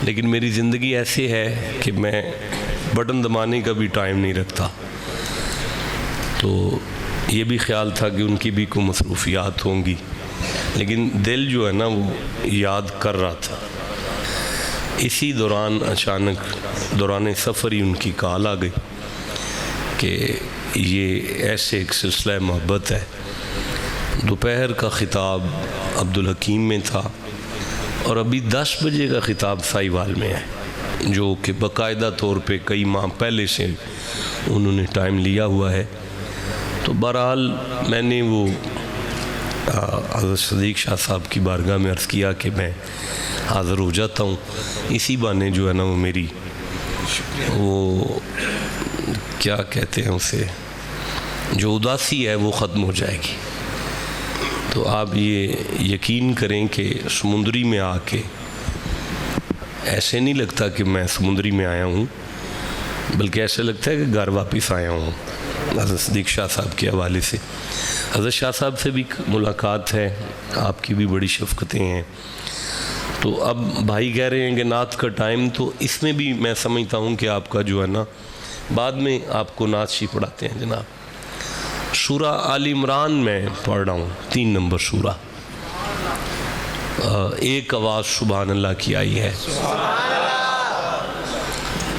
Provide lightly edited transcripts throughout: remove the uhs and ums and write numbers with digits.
لیکن میری زندگی ایسی ہے کہ میں بٹن دبانے کا بھی ٹائم نہیں رکھتا، تو یہ بھی خیال تھا کہ ان کی بھی کوئی مصروفیات ہوں گی، لیکن دل جو ہے نا وہ یاد کر رہا تھا۔ اسی دوران اچانک دوران سفر ہی ان کی کال آ گئی کہ یہ ایسے ایک سلسلہ محبت ہے۔ دوپہر کا خطاب عبدالحکیم میں تھا اور ابھی 10 بجے کا خطاب سائیوال میں ہے، جو کہ باقاعدہ طور پہ کئی ماہ پہلے سے انہوں نے ٹائم لیا ہوا ہے۔ تو بہرحال میں نے وہ حضرت صدیق شاہ صاحب کی بارگاہ میں عرض کیا کہ میں حاضر ہو جاتا ہوں، اسی بہانے جو ہے نا وہ میری وہ کیا کہتے ہیں اسے، جو اداسی ہے وہ ختم ہو جائے گی۔ تو آپ یہ یقین کریں کہ سمندری میں آ کے ایسے نہیں لگتا کہ میں سمندری میں آیا ہوں، بلکہ ایسے لگتا ہے کہ گھر واپس آیا ہوں حضرت صدیق شاہ صاحب کے حوالے سے۔ حضرت شاہ صاحب سے بھی ملاقات ہے، آپ کی بھی بڑی شفقتیں ہیں۔ تو اب بھائی کہہ رہے ہیں کہ نعت کا ٹائم، تو اس میں بھی میں سمجھتا ہوں کہ آپ کا جو ہے نا بعد میں آپ کو نعت شریف پڑھاتے ہیں جناب۔ سورہ آل عمران میں پڑھ رہا ہوں، 3 نمبر سورہ، ایک آواز سبحان اللہ کی آئی ہے،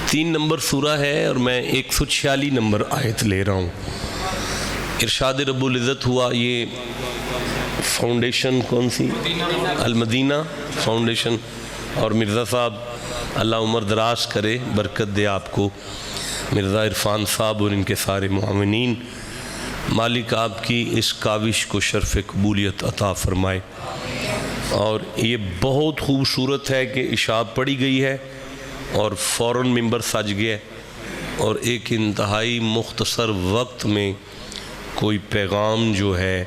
3 نمبر سورہ ہے اور میں 146 نمبر آیت لے رہا ہوں۔ ارشاد رب العزت ہوا، یہ فاؤنڈیشن کون سی؟ المدینہ فاؤنڈیشن، اور مرزا صاحب اللہ عمر دراز کرے، برکت دے آپ کو، مرزا عرفان صاحب اور ان کے سارے معاونین، مالک آپ کی اس کاوش کو شرف قبولیت عطا فرمائے۔ اور یہ بہت خوبصورت ہے کہ عشاء پڑھی گئی ہے اور فوراً ممبر سج گیا، اور ایک انتہائی مختصر وقت میں کوئی پیغام جو ہے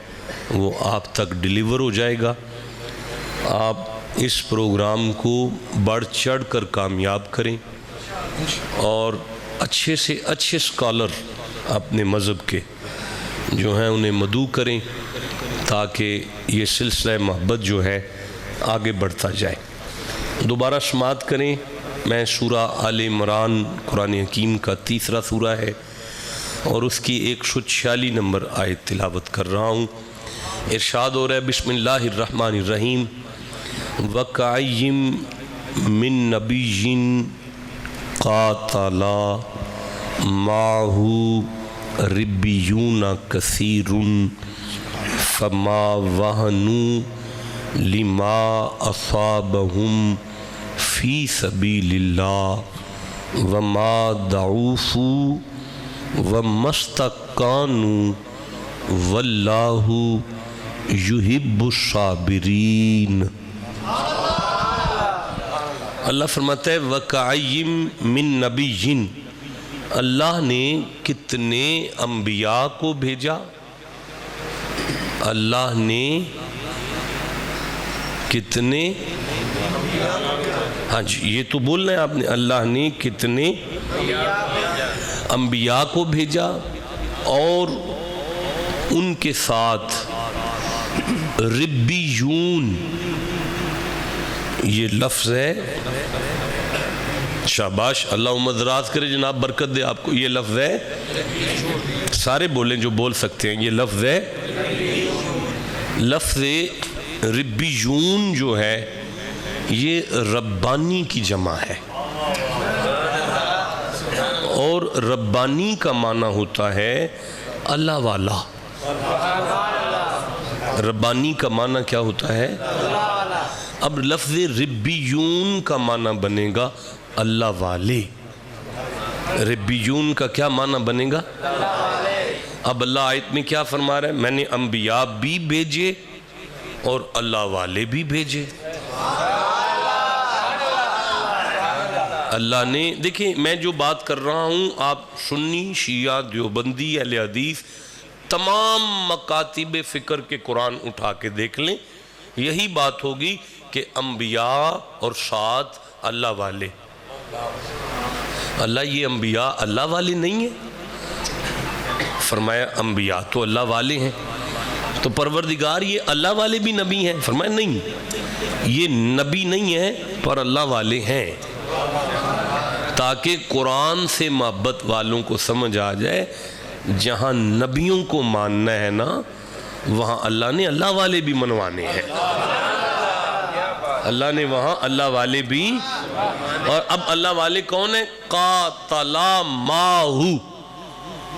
وہ آپ تک ڈیلیور ہو جائے گا۔ آپ اس پروگرام کو بڑھ چڑھ کر کامیاب کریں اور اچھے سے اچھے سکالر اپنے مذہب کے جو ہیں انہیں مدعو کریں، تاکہ یہ سلسلہ محبت جو ہے آگے بڑھتا جائے۔ دوبارہ سماعت کریں، میں سورہ آل عمران قرآن حکیم کا 3 سورہ ہے اور اس کی 146 نمبر آیت تلاوت کر رہا ہوں۔ ارشاد ہو رہا ہے، بسم اللہ الرحمن الرحیم، وَكَأَيٍّ مِّن نَبِيٍّ قَاتَلَ مَعَهُ رِبِّيُّونَ كَثِيرٌ فَمَا وَهَنُوا لِمَا أَصَابَهُمْ فِي سَبِيلِ اللَّهِ وَمَا ضَعُفُوا وَمَا اسْتَكَانُوا وَاللَّهُ يُحِبُّ الصَّابِرِينَ۔ اللہ فرماتا ہے وَكَأَيٍّ مِّن نَبِيٍّ، اللہ نے کتنے انبیاء کو بھیجا، اللہ نے کتنے، ہاں جی یہ تو بولنا ہے آپ نے، اللہ نے کتنے انبیاء کو بھیجا اور ان کے ساتھ ربیون، یہ لفظ ہے، شاباش اللہ مدراز کرے جناب، برکت دے آپ کو، یہ لفظ ہے، سارے بولیں جو بول سکتے ہیں، یہ لفظ ہے، لفظ ربیون جو ہے یہ ربانی کی جمع ہے، اور ربانی کا معنی ہوتا ہے اللہ والا۔ ربانی کا معنی کیا ہوتا ہے؟ اب لفظ ربیون کا معنی بنے گا اللہ والے۔ ربیون کا کیا معنی بنے گا؟ اب اللہ آیت میں کیا فرما رہا ہے؟ میں نے انبیاء بھی بھیجے اور اللہ والے بھی بھیجے۔ اللہ نے، دیکھیں میں جو بات کر رہا ہوں، آپ سنی، شیعہ، دیوبندی، اہل حدیث، تمام مکاتب فکر کے قرآن اٹھا کے دیکھ لیں، یہی بات ہوگی کہ انبیاء اور ساتھ اللہ والے۔ اللہ یہ انبیاء اللہ والے نہیں ہیں؟ فرمایا انبیاء تو اللہ والے ہیں، تو پروردگار یہ اللہ والے بھی نبی ہیں؟ فرمایا نہیں۔ یہ نبی نہیں ہے پر اللہ والے ہیں، تاکہ قرآن سے محبت والوں کو سمجھ آ جائے جہاں نبیوں کو ماننا ہے نا وہاں اللہ نے اللہ والے بھی منوانے ہیں، اللہ نے وہاں اللہ والے بھی۔ اور اب اللہ والے کون ہیں؟ قاتلا ماہو،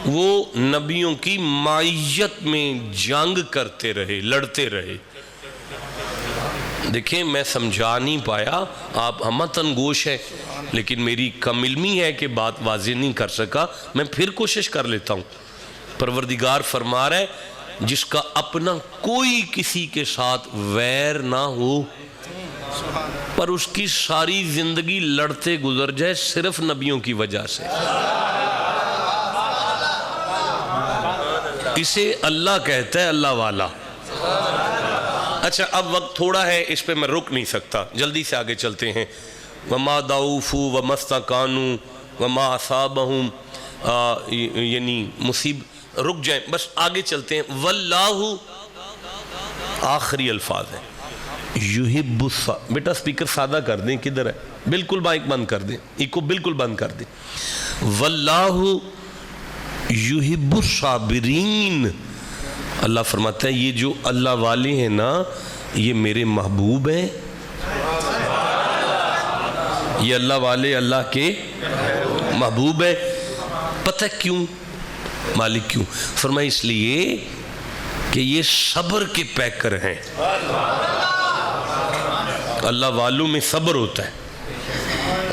وہ نبیوں کی معیت میں جنگ کرتے رہے، لڑتے رہے۔ دیکھیں میں سمجھا نہیں پایا، آپ ہمتن گوش ہے، لیکن میری کم علمی ہے کہ بات واضح نہیں کر سکا، میں پھر کوشش کر لیتا ہوں۔ پروردگار فرما رہا ہے جس کا اپنا کوئی کسی کے ساتھ ویر نہ ہو پر اس کی ساری زندگی لڑتے گزر جائے صرف نبیوں کی وجہ سے، اسے اللہ کہتا ہے اللہ والا۔ اچھا اب وقت تھوڑا ہے، اس پہ میں رک نہیں سکتا، جلدی سے آگے چلتے ہیں۔ وَمَا دَعُوفُوا وَمَا اسْتَقَانُوا وَمَا أَصَابَهُمْ، یعنی مصیب، رک جائیں بس آگے چلتے ہیں۔ وَاللَّهُ آخری الفاظ ہیں، یحب بیٹا سپیکر سادہ کر دیں، کدھر ہے؟ بالکل مائک بند کر دیں، ایکو بالکل بند کر دیں۔ واللہ یحب الصابرین، اللہ فرماتا ہے یہ جو اللہ والے ہیں نا یہ میرے محبوب ہیں، یہ اللہ والے اللہ کے محبوب ہیں۔ پتہ کیوں مالک کیوں؟ فرمایا اس لیے کہ یہ صبر کے پیکر ہیں، اللہ والوں میں صبر ہوتا ہے۔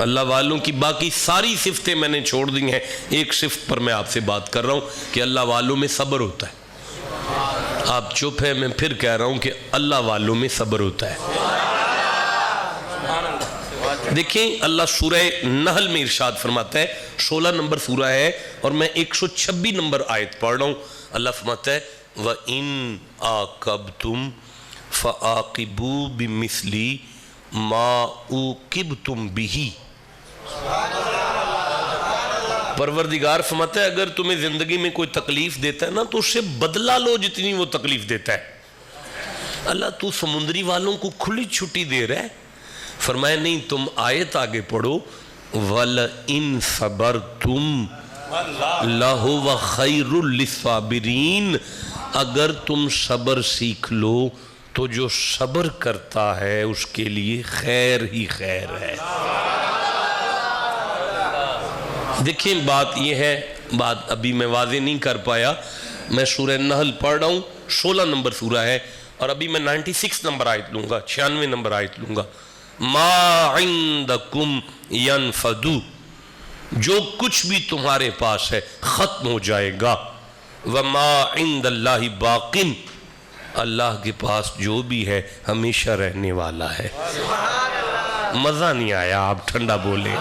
اللہ والوں کی باقی ساری صفتیں میں نے چھوڑ دی ہیں، ایک صفت پر میں آپ سے بات کر رہا ہوں کہ اللہ والوں میں صبر ہوتا ہے۔ آپ چپ ہیں، میں پھر کہہ رہا ہوں کہ اللہ والوں میں صبر ہوتا ہے۔ دیکھیں اللہ سورہ نحل میں ارشاد فرماتا ہے، 16 نمبر سورہ ہے اور میں 126 نمبر آیت پڑھ رہا ہوں۔ اللہ فرماتا ہے وَإِنْ عَاقَبْتُمْ فَعَاقِبُوا بِمِثْلِ مَا عُوقِبْتُمْ بِهِ۔ پروردگار فرماتا ہے اگر تمہیں زندگی میں کوئی تکلیف دیتا ہے نا تو اس سے بدلہ لو جتنی وہ تکلیف دیتا ہے۔ اللہ تو سمندری والوں کو کھلی چھٹی دے رہا ہے؟ فرمایا نہیں، تم آیت آگے پڑھو وَلَئِن صَبَرْتُمْ لَهُوَ خَيْرٌ لِلصَّابِرِينَ، اگر تم صبر سیکھ لو تو جو صبر کرتا ہے اس کے لیے خیر ہی خیر ہے۔ دیکھیں بات یہ ہے، بات ابھی میں واضح نہیں کر پایا، میں سورہ نحل پڑھ رہا ہوں، 16 نمبر سورہ ہے اور ابھی میں 96 نمبر آیت لوں گا، 96 نمبر آیت لوں گا۔ ما عندکم ینفد، جو کچھ بھی تمہارے پاس ہے ختم ہو جائے گا۔ وما عند اللہ باق، اللہ کے پاس جو بھی ہے ہمیشہ رہنے والا ہے۔ مزہ نہیں آیا، آپ ٹھنڈا بولیں،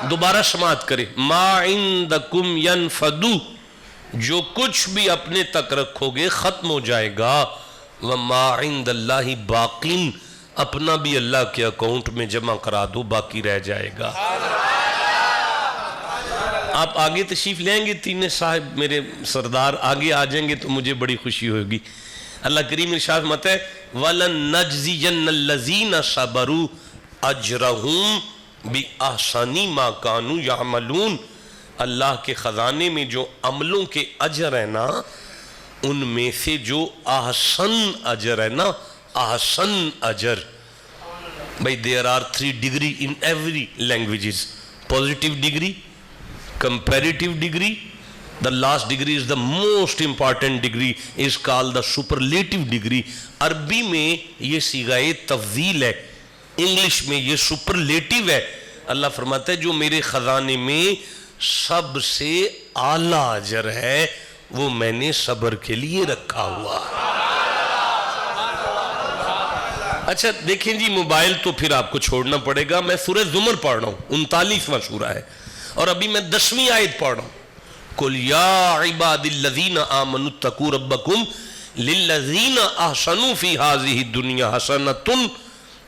دوبارہ سماعت کریں۔ ما عندکم ینفد، جو کچھ بھی اپنے تک رکھو گے ختم ہو جائے گا۔ وما عند اللہ باق، اپنا بھی اللہ کے اکاؤنٹ میں جمع کرا دو، باقی رہ جائے گا۔ آپ آگے تشریف لیں گے، تین صاحب میرے سردار آگے آ جائیں گے تو مجھے بڑی خوشی ہوگی۔ اللہ کریم ارشاد فرماتا ہے وَلَنَّجْزِيَنَّ الَّذِينَ صَبَرُوا أَجْرَهُمْ بِأَحْسَنِ مَا كَانُوا يَعْمَلُونَ، اللہ کے خزانے میں جو عملوں کے اجر ہے نا ان میں سے جو احسن اجر ہے نا، احسن اجر، بھائی there are 3 degree in every languages: positive degree, comparative degree, the last degree is the most important degree, is called the superlative degree۔ عربی میں یہ صیغہ تفضیل ہے، انگلش میں یہ سپرلیٹیو ہے۔ اللہ فرماتا ہے جو میرے خزانے میں سب سے اعلیٰ اجر ہے وہ میں نے صبر کے لیے رکھا ہوا۔ اچھا دیکھیں جی، موبائل تو پھر آپ کو چھوڑنا پڑے گا، میں سورہ زمر پڑھ رہا ہوں، 39واں سورہ ہے اور ابھی میں 10ویں آیت پڑھ رہا ہوں۔ قُلْ يَا عِبَادِ الَّذِينَ آمَنُوا اتَّقُوا رَبَّكُمْ لِلَّذِينَ أَحْسَنُوا فِي هَذِهِ الدُّنْيَا حَسَنَةٌ،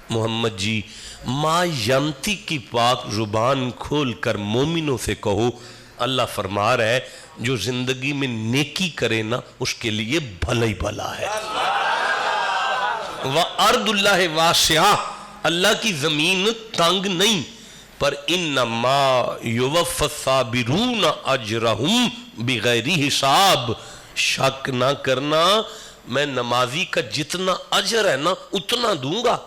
محمد جی ما ینتی کی پاک زبان کھول کر مومنوں سے کہو، اللہ فرما رہا ہے جو زندگی میں نیکی کرے نا اس کے لیے بھلا ہی بھلا ہے۔ وَأَرْضُ اللَّهِ وَاسِعَةٌ، اللہ کی زمین تنگ نہیں، پر انما یوفی الصابرون اجرہم بغیر حساب، شک نہ کرنا میں نمازی کا جتنا اجر ہے نا اتنا دوں گا،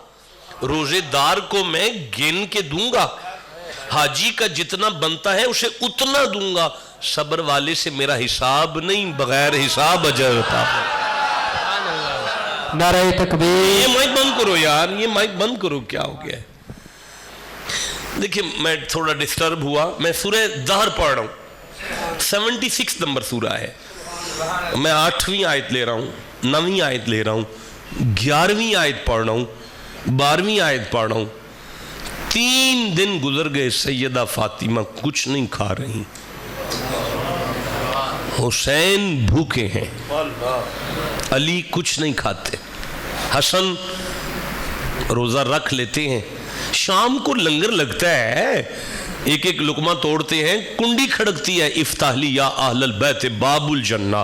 روزے دار کو میں گن کے دوں گا، حاجی کا جتنا بنتا ہے اسے اتنا دوں گا، صبر والے سے میرا حساب نہیں، بغیر حساب اجر ہوتا ہے۔ نعرہ تکبیر۔ یہ مائک بند کرو یار، یہ مائک بند کرو، کیا ہو گیا ہے؟ دیکھیں میں تھوڑا ڈسٹرب ہوا، میں سورہ دہر پڑھ رہا ہوں، 76 نمبر سورہ ہے، میں 8ویں آیت لے رہا ہوں، 9ویں آیت لے رہا ہوں، 11ویں آیت پڑھ رہا ہوں، 12ویں آیت پڑھ رہا ہوں۔ 3 دن گزر گئے، سیدہ فاطمہ کچھ نہیں کھا رہی، حسین بھوکے ہیں، علی کچھ نہیں کھاتے، حسن روزہ رکھ لیتے ہیں، شام کو لنگر لگتا ہے، ایک ایک لقمہ توڑتے ہیں، کنڈی کھڑکتی ہے، افتح لی یا اہل البیت باب الجنہ،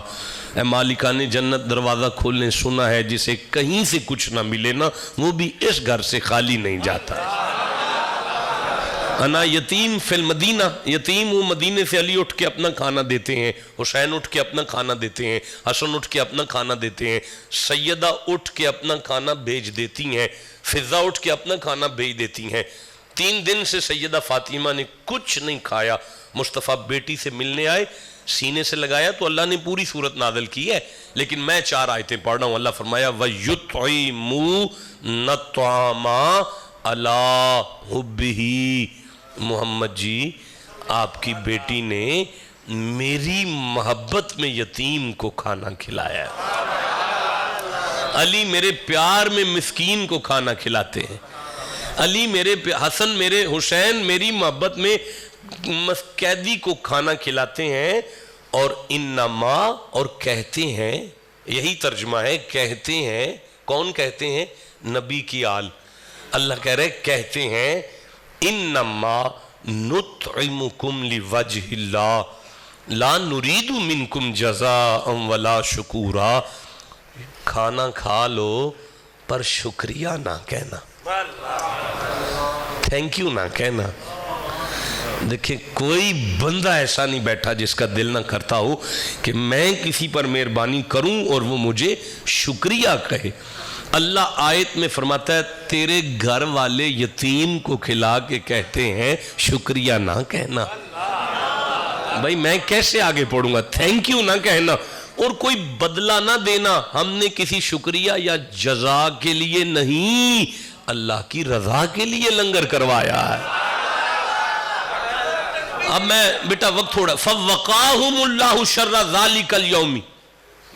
اے مالکان جنت دروازہ کھولنے، سنا ہے جسے کہیں سے کچھ نہ ملے نا وہ بھی اس گھر سے خالی نہیں جاتا۔ انا یتیم فی المدینہ، یتیم ہوں مدینے سے، علی اٹھ کے اپنا کھانا دیتے ہیں، حسین اٹھ کے اپنا کھانا دیتے ہیں، حسن اٹھ کے اپنا کھانا دیتے ہیں، سیدہ اٹھ کے اپنا کھانا بھیج دیتی ہیں، فضا اٹھ کے اپنا کھانا بھیج دیتی ہیں۔ 3 دن سے سیدہ فاطمہ نے کچھ نہیں کھایا، مصطفیٰ بیٹی سے ملنے آئے، سینے سے لگایا تو اللہ نے پوری صورت نازل کی ہے، لیکن میں 4 آیتیں پڑھ رہا ہوں۔ اللہ فرمایا وَيُطْعِمُونَ الطَّعَامَ عَلَىٰ حُبِّهِ، محمد جی آپ کی بیٹی نے میری محبت میں یتیم کو کھانا کھلایا ہے، علی میرے پیار میں مسکین کو کھانا کھلاتے ہیں، علی میرے حسن میرے حسین میری محبت میں قیدی کو کھانا کھلاتے ہیں، اور انما اور کہتے ہیں، یہی ترجمہ ہے، کہتے ہیں، کون کہتے ہیں؟ نبی کی آل، اللہ کہہ رہے کہتے ہیں انما نطعمکم لوجہ اللہ لا نرید منکم جزاء ولا شکورا، کھانا کھا لو پر شکریہ نہ کہنا، تھینک یو نہ کہنا۔ دیکھیں کوئی بندہ ایسا نہیں بیٹھا جس کا دل نہ کرتا ہو کہ میں کسی پر مہربانی کروں اور وہ مجھے شکریہ کہے۔ اللہ آیت میں فرماتا ہے تیرے گھر والے یتیم کو کھلا کے کہتے ہیں شکریہ نہ کہنا، بھائی میں کیسے آگے پڑھوں گا؟ تھینک یو نہ کہنا اور کوئی بدلہ نہ دینا، ہم نے کسی شکریہ یا جزا کے لیے نہیں، اللہ کی رضا کے لیے لنگر کروایا ہے۔ اب میں بیٹا وقت تھوڑا، فَوَّقَاهُمُ اللَّهُ شَرَّ ذَلِكَ الْيَوْمِ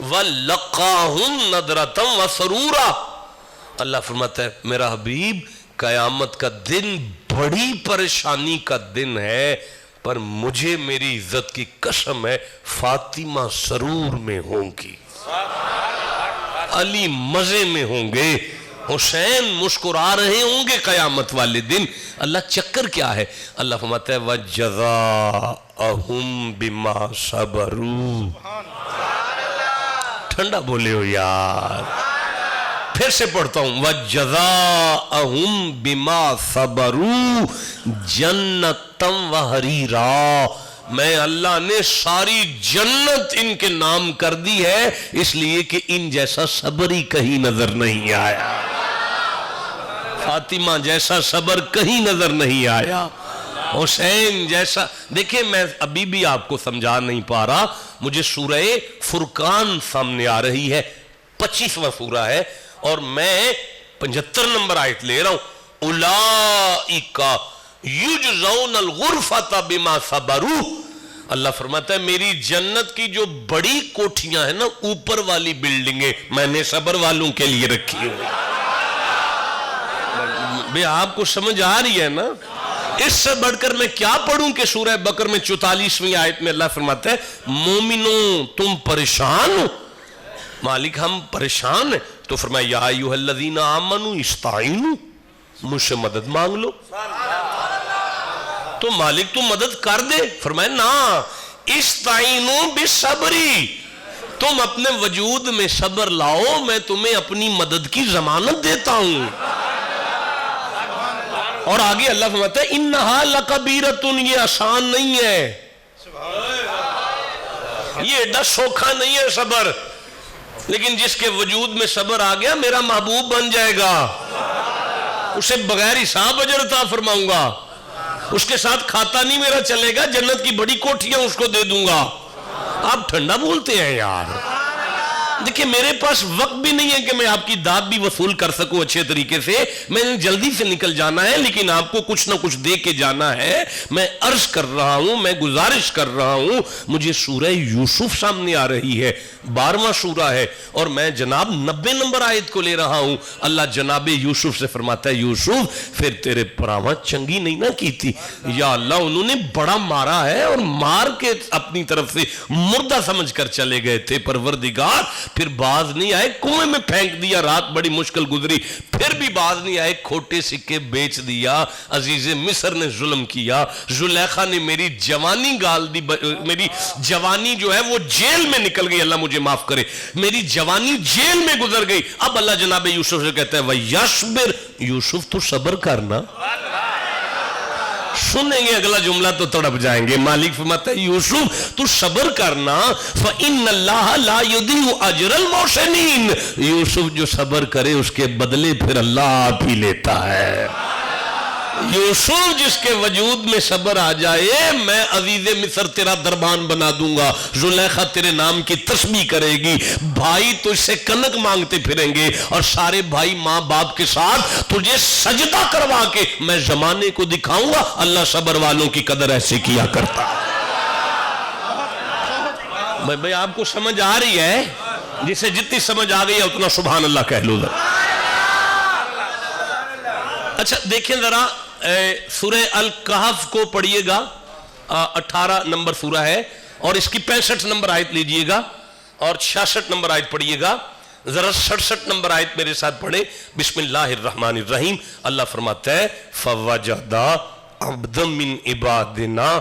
وَلَّقَّاهُمْ نَضْرَةً وَسَرُورًا، اللہ فرماتا ہے میرا حبیب قیامت کا دن بڑی پریشانی کا دن ہے، پر مجھے میری عزت کی قسم ہے فاطمہ سرور میں ہوں گی، علی مزے میں ہوں گے، حسین مسکرا رہے ہوں گے قیامت والے دن۔ اللہ چکر کیا ہے؟ اللہ فرماتا ہے وَجَزَاءَهُمْ بِمَا صَبَرُوا، ٹھنڈا بولے ہو یار، پھر سے پڑھتا ہوں وَجَزَاءَهُمْ بِمَا صَبَرُوا جَنَّةً وَحَرِيرًا، میں اللہ نے ساری جنت ان کے نام کر دی ہے، اس لیے کہ ان جیسا صبر ہی کہیں نظر نہیں آیا، فاطمہ جیسا صبر کہیں نظر نہیں آیا، حسین جیسا۔ دیکھیں میں ابھی بھی آپ کو سمجھا نہیں پا رہا، مجھے سورہ فرقان سامنے آ رہی ہے، 25واں سورہ ہے، اور میں 75 نمبر آیت لے رہا ہوں، اولئک یجزون الغرفۃ بما صبروا، اللہ فرماتا ہے میری جنت کی جو بڑی کوٹھیاں ہیں نا، اوپر والی بلڈنگیں میں نے صبر والوں کے لیے رکھی ہوئی۔ بے آپ کو سمجھ آ رہی ہے نا؟ اس سے بڑھ کر میں کیا پڑھوں کہ سورہ بقر میں 44ویں آیت میں اللہ فرماتا ہے مومنوں تم پریشان ہو، مالک ہم پریشان ہیں، تو فرمایا یا ایھا الذین آمنوا استعینوا، مجھ سے مدد مانگ لو، تو مالک تو مدد کر دے، فرمایا نا استعینوا بالصبر، تم اپنے وجود میں صبر لاؤ، میں تمہیں اپنی مدد کی ضمانت دیتا ہوں۔ اور آگے اللہ فرماتا ہے انہا لکبیرۃ، یہ آسان نہیں ہے، یہ ایڈا سوکھا نہیں ہے صبر، لیکن جس کے وجود میں صبر آ گیا میرا محبوب بن جائے گا، اسے بغیر حساب اجر عطا فرماؤں گا، اس کے ساتھ کھاتا نہیں میرا چلے گا، جنت کی بڑی کوٹھیاں اس کو دے دوں گا۔ آپ ٹھنڈا بولتے ہیں یار، دیکھیں میرے پاس وقت بھی نہیں ہے کہ میں آپ کی داد بھی وصول کر سکوں اچھے طریقے سے، میں نے جلدی سے نکل جانا ہے، لیکن آپ کو کچھ نہ کچھ دے کے جانا ہے۔ میں عرض کر رہا ہوں، میں گزارش کر رہا ہوں، مجھے سورہ یوسف سامنے آ رہی ہے، 12واں سورہ ہے، اور میں جناب 90 نمبر آیت کو لے رہا ہوں۔ اللہ جناب یوسف سے فرماتا ہے یوسف پھر تیرے پراواں چنگی نہیں نہ کی تھی، یا اللہ انہوں نے بڑا مارا ہے اور مار کے اپنی طرف سے مردہ سمجھ کر چلے گئے تھے، پروردگار پھر باز نہیں آئے، کنویں میں پھینک دیا، رات بڑی مشکل گزری، پھر بھی باز نہیں آئے، کھوٹے سکے بیچ دیا، عزیز مصر نے ظلم کیا، زلیخا نے میری جوانی گال دی، میری جوانی جو ہے وہ جیل میں نکل گئی، اللہ مجھے معاف کرے، میری جوانی جیل میں گزر گئی۔ اب اللہ جناب یوسف سے کہتا ہے وَيَصْبِرْ، یوسف تو صبر کرنا۔ سنیں گے اگلا جملہ تو تڑپ جائیں گے۔ مالک فرماتا ہے یوسف تو صبر کرنا، فَإِنَّ اللَّهَ لَا يُضِيعُ أَجْرَ الْمُحْسِنِينَ، یوسف جو صبر کرے اس کے بدلے پھر اللہ آپ ہی لیتا ہے۔ یوسف جس کے وجود میں صبر آ جائے، میں عزیز مصر تیرا دربان بنا دوں گا، زلیخا تیرے نام کی تسبیح کرے گی، بھائی تجھ سے کنک مانگتے پھریں گے، اور سارے بھائی ماں باپ کے ساتھ تجھے سجدہ کروا کے میں زمانے کو دکھاؤں گا اللہ صبر والوں کی قدر ایسے کیا کرتا۔ بھائی آپ کو سمجھ آ رہی ہے؟ جسے جتنی سمجھ آ گئی ہے اتنا سبحان اللہ کہہ لو۔ اچھا دیکھیں ذرا سورہ الکہف کو پڑھئے گا، 18 نمبر سورہ ہے، اور اس کی 65 نمبر آیت لیجئے گا اور 66 نمبر آیت پڑھئے گا۔ ذرا 67 نمبر آیت میرے ساتھ پڑھے، بسم اللہ الرحمن الرحیم۔ اللہ فرماتا ہے فَوَجَدَا عَبْدًا مِّنْ عِبَادِنَا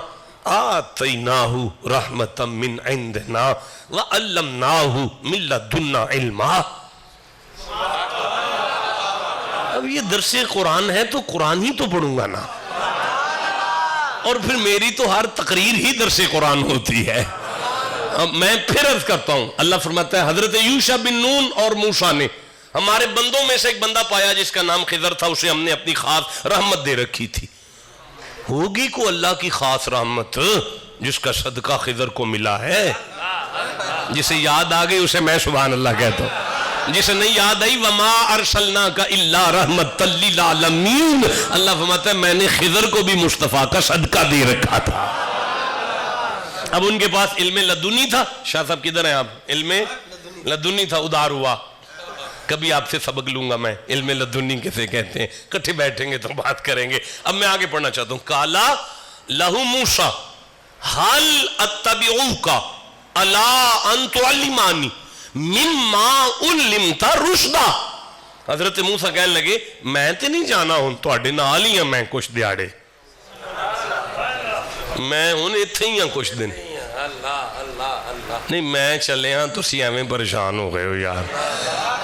آتَيْنَاهُ رَحْمَةً مِّنْ عِنْدِنَا وَعَلَّمْنَاهُ مِنْ لَدُنَّا عِلْمًا۔ اب یہ درس قرآن ہے تو قرآن ہی تو پڑھوں گا نا، اور پھر میری تو ہر تقریر ہی درس قرآن ہوتی ہے۔ اب میں پھر عرض کرتا ہوں، اللہ فرماتا ہے حضرت یوشع بن نون اور موسیٰ نے ہمارے بندوں میں سے ایک بندہ پایا جس کا نام خضر تھا، اسے ہم نے اپنی خاص رحمت دے رکھی تھی۔ ہوگی کو اللہ کی خاص رحمت جس کا صدقہ خضر کو ملا ہے، جسے یاد آ گئی اسے میں سبحان اللہ کہتا ہوں، جسے نہیں یاد آئی وَمَا أَرْسَلْنَاكَ إِلَّا رَحْمَةً لِّلْعَالَمِينَ، اللہ فرماتا ہے میں نے خضر کو بھی مصطفیٰ کا صدقہ دے رکھا تھا۔ اب ان کے پاس علم لدنی تھا، شاہ صاحب کدھر ہیں آپ؟ علم لدنی تھا، ادھار ہوا، کبھی آپ سے سبق لوں گا میں علم لدنی کیسے کہتے ہیں، کٹھے بیٹھیں گے تو بات کریں گے۔ اب میں آگے پڑھنا چاہتا ہوں، قَالَ لَهُ مُوسَىٰ هَلْ أَتَّبِعُوكَ عَلَىٰ أَن تُعَلِّمَنِي مِمَّا عُلِّمْتَ رُشْدًا، حضرت موسیٰ کہنے لگے میں تے نہیں جانا ہوں تواڈے نال ہی میں کچھ دیاڑے، میں ہوں اتھے ہی کچھ دن، نہیں میں چلے ہاں تو ایویں پریشان ہو گئے ہو یار۔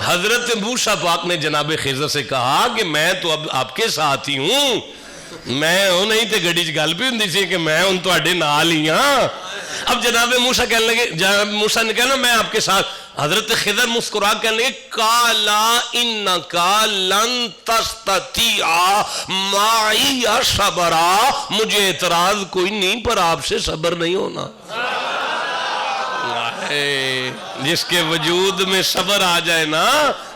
حضرت موسیٰ پاک نے جناب خضر سے کہا کہ میں تو اب آپ کے ساتھ ہی ہوں، میں ہوں نہیں تے گڑی چ گل بھی ہوندی سی کہ میں ہوں تواڈے نال ہی ہاں۔ اب جناب موسیٰ کہنے لگے، جناب موسیٰ نے کہنا میں آپ کے ساتھ، حضرت خضر مسکرا کہنے لگے قَالَ إِنَّكَ لَن تَسْتَطِيعَ مَعِيَ صَبْرًا، مجھے اعتراض کوئی نہیں پر آپ سے صبر نہیں ہونا۔ جس کے وجود میں صبر آ جائے نا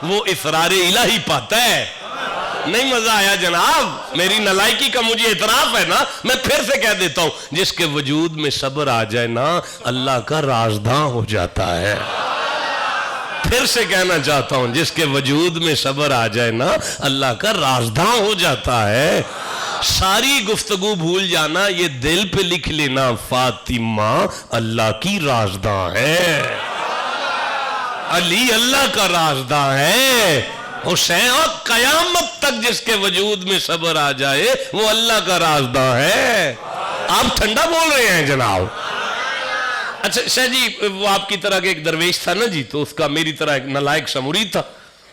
وہ اسرار الہی پاتا ہے۔ نہیں مزہ آیا جناب؟ میری نلائکی کا مجھے اعتراف ہے نا، میں پھر سے کہہ دیتا ہوں، جس کے وجود میں صبر آ جائے نا اللہ کا رازداں ہو جاتا ہے۔ پھر سے کہنا چاہتا ہوں، جس کے وجود میں صبر آ جائے نا اللہ کا رازداں ہو جاتا ہے۔ ساری گفتگو بھول جانا، یہ دل پہ لکھ لینا، فاطمہ اللہ کی رازداں ہے، علی اللہ کا رازداں ہے، حسین اور قیامت تک جس کے وجود میں صبر آ جائے وہ اللہ کا رازداں ہے۔ آپ ٹھنڈا بول رہے ہیں جناب؟ اچھا شاہ جی وہ آپ کی طرح کے ایک درویش تھا نا جی, تو اس کا میری طرح ایک نالائق سا مرید تھا,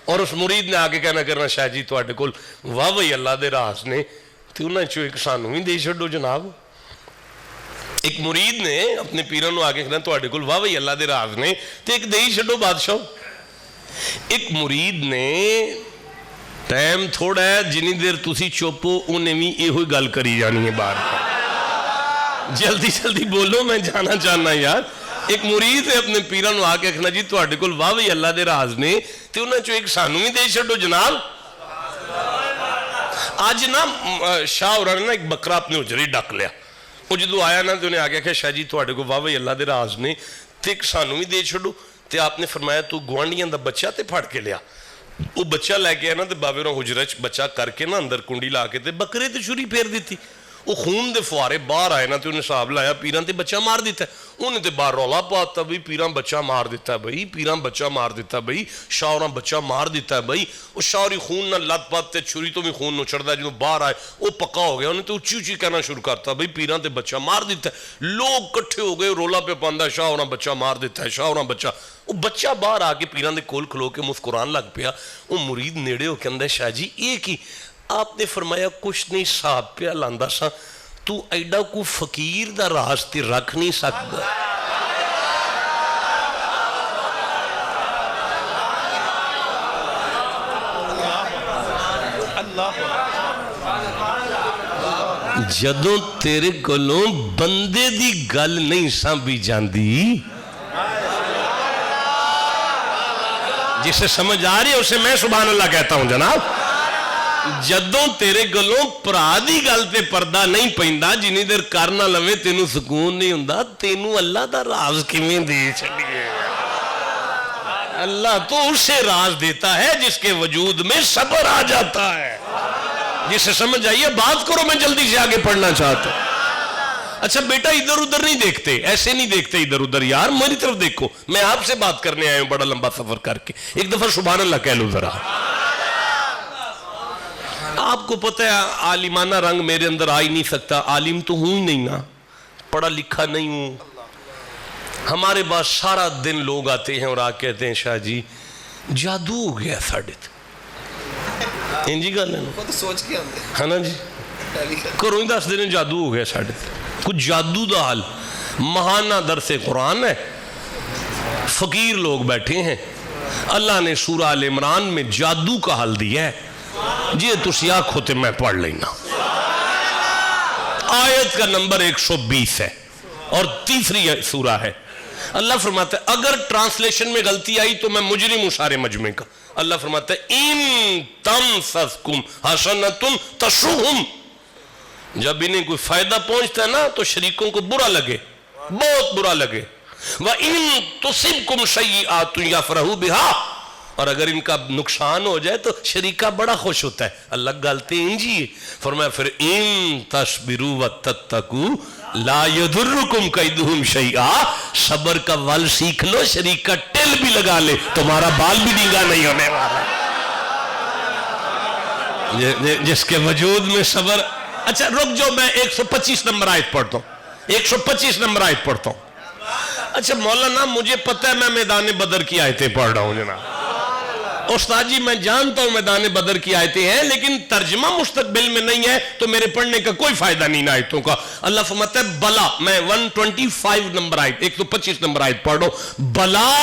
اور اس مرید نے آگے کہنا کرنا شاہ جی تواڈے کول واہ وہی اللہ دے راز نے تے انہاں چوں ایک سانوں بھی دے چھڈو جناب. ایک مرید نے اپنے پیراں نوں آگے کہنا تواڈے کول واہ وہی اللہ دے راز نے تے ایک دے ہی چھڈو بادشاہ. ایک مرید نے ٹائم تھوڑا ہے جنی دیر تسی چوپو انہیں بھی یہ ہوئی گل کری جانی ہے بار جلدی جلدی بولو میں جانا چاہنا یار. ایک مرید ہے اپنے پیران نو آکے کہنا جی تواڈے کول واہ وہی اللہ دے راز نے تے انہاں چوں ایک سانوں ہی دے چھڈو جناب. آج نا شاہ ہوراں نے ایک بکرا اپنے اجری ڈک لیا, وہ جدو آیا نا تو انہیں آگیا کہ شاہ جی تواڈے کول واہ وہی اللہ دے راز نے تے ایک سانوں ہی دے چھڈو. تے آپ نے فرمایا تو گوانڈیاں دا بچہ تے پھڑ کے لیا. وہ بچہ لے کے نا تے بابے ہوراں حجرہ بچہ کر کے نا اندر کنڈی لا کے تے بکرے تے چھری پھیر دیتی. وہ خون دے فوارے باہر آئے نا تے انہیں صاحب لایا پیران تے بچہ مار دیتا ہے. انہیں تے باہر رولا پاتا بھئی پیران بچہ مار دیتا ہے بھئی, پیران بچہ مار دیتا ہے بھئی, شاہراں بچہ مار دیتا ہے بھئی. وہ شاہری خون نہ لت پاتے چھری تو بھی خون نہ چڑھتا ہے. جنہوں باہر آئے وہ پکا ہو گیا, انہیں تے اچھی اچھی کہنا شروع کرتا بھئی پیران تے بچہ مار دیتا ہے. لوگ کٹھے ہو گئے رولا پہ پاندہ شاہراں بچہ مار دیتا ہے, شاہراں بچہ. وہ بچہ باہر آ کے پیران دے کول کھلو کے مسکران لگ پیا. وہ مرید نیڑے ہو کے اندر شاہ جی ایک ہی آپ نے فرمایا کچھ نہیں صاحب پہ لاندہ سا تو ایڈا کو فقیر دا راز تے رکھ نہیں سکتا. جدوں تیرے کولوں بندے دی گل نہیں سامبھی جاندی, جسے سمجھ آ رہی ہے اسے میں سبحان اللہ کہتا ہوں جناب. جدوں تیرے گلوں پرا دی گل تے پردہ نہیں پیندا جنی دیر کرنا لوے تینوں سکون نہیں ہوندا, تینوں اللہ دا راز کیویں دے چھڈیے. اللہ تو اسے راز دیتا ہے جس کے وجود میں صبر آ جاتا ہے. جسے سمجھ آئیے بات کرو, میں جلدی سے آگے پڑھنا چاہتا ہوں. اچھا بیٹا ادھر ادھر نہیں دیکھتے, ایسے نہیں دیکھتے ادھر ادھر یار, میری طرف دیکھو. میں آپ سے بات کرنے آیا ہوں بڑا لمبا سفر کر کے. ایک دفعہ سبحان اللہ کہہ لو ذرا. آپ کو پتہ ہے عالمانہ رنگ میرے اندر آ ہی نہیں سکتا, عالم تو ہوں ہی نہیں نا, پڑھا لکھا نہیں ہوں. ہمارے پاس سارا دن لوگ آتے ہیں اور آ کہتے ہیں شاہ جی جادو ہو گیا ساڑھے تھے. انجی گل ہے نا, سوچ کے ہے نا جی, کرو ہی 10 دن جادو ہو گیا ساڑھے تھے. کچھ جادو دا حال. مہانہ درس قرآن ہے, فقیر لوگ بیٹھے ہیں, اللہ نے سورہ آل عمران میں جادو کا حل دیا ہے. جی تسی آنکھوں تے میں پڑھ لینا. آیت کا نمبر 120 ہے اور تیسری سورہ ہے. اللہ فرماتا ہے اگر ٹرانسلیشن میں غلطی آئی تو میں مجرم ہوں سارے مجمع کا. اللہ فرماتا ہے ان تمسسکم حسنۃ تسؤہم, جب انہیں کوئی فائدہ پہنچتا ہے نا تو شریکوں کو برا لگے, بہت برا لگے. وَإِن تُصِبْكُمْ سَيِّئَاتٌ يَفْرَحُوا بِهَا, اور اگر ان کا نقصان ہو جائے تو شریکہ بڑا خوش ہوتا ہے. اللہ گالتے انجی فرمایا پھر ان تصبروا وتتقوا لا يضركم كيدهم شيئا, صبر کا ول سیکھ لو, شریکہ ٹل بھی لگا لے تمہارا بال بھی ننگا نہیں ہونے والا. جس کے وجود میں صبر. اچھا رک جو میں 125 نمبر آیت پڑھتا ہوں, 125 نمبر آیت پڑھتا ہوں. اچھا مولانا مجھے پتہ ہے میں میدان بدر کی آیتیں پڑھ رہا ہوں جناب. استاد جی میں جانتا ہوں میدان بدر کی آیتیں ہیں لیکن ترجمہ مستقبل میں نہیں ہے تو میرے پڑھنے کا کوئی فائدہ نہیں آیتوں کا. اللہ فرماتا ہے بلا, میں 125 نمبر آیت 125 نمبر آیت پڑھو. بلا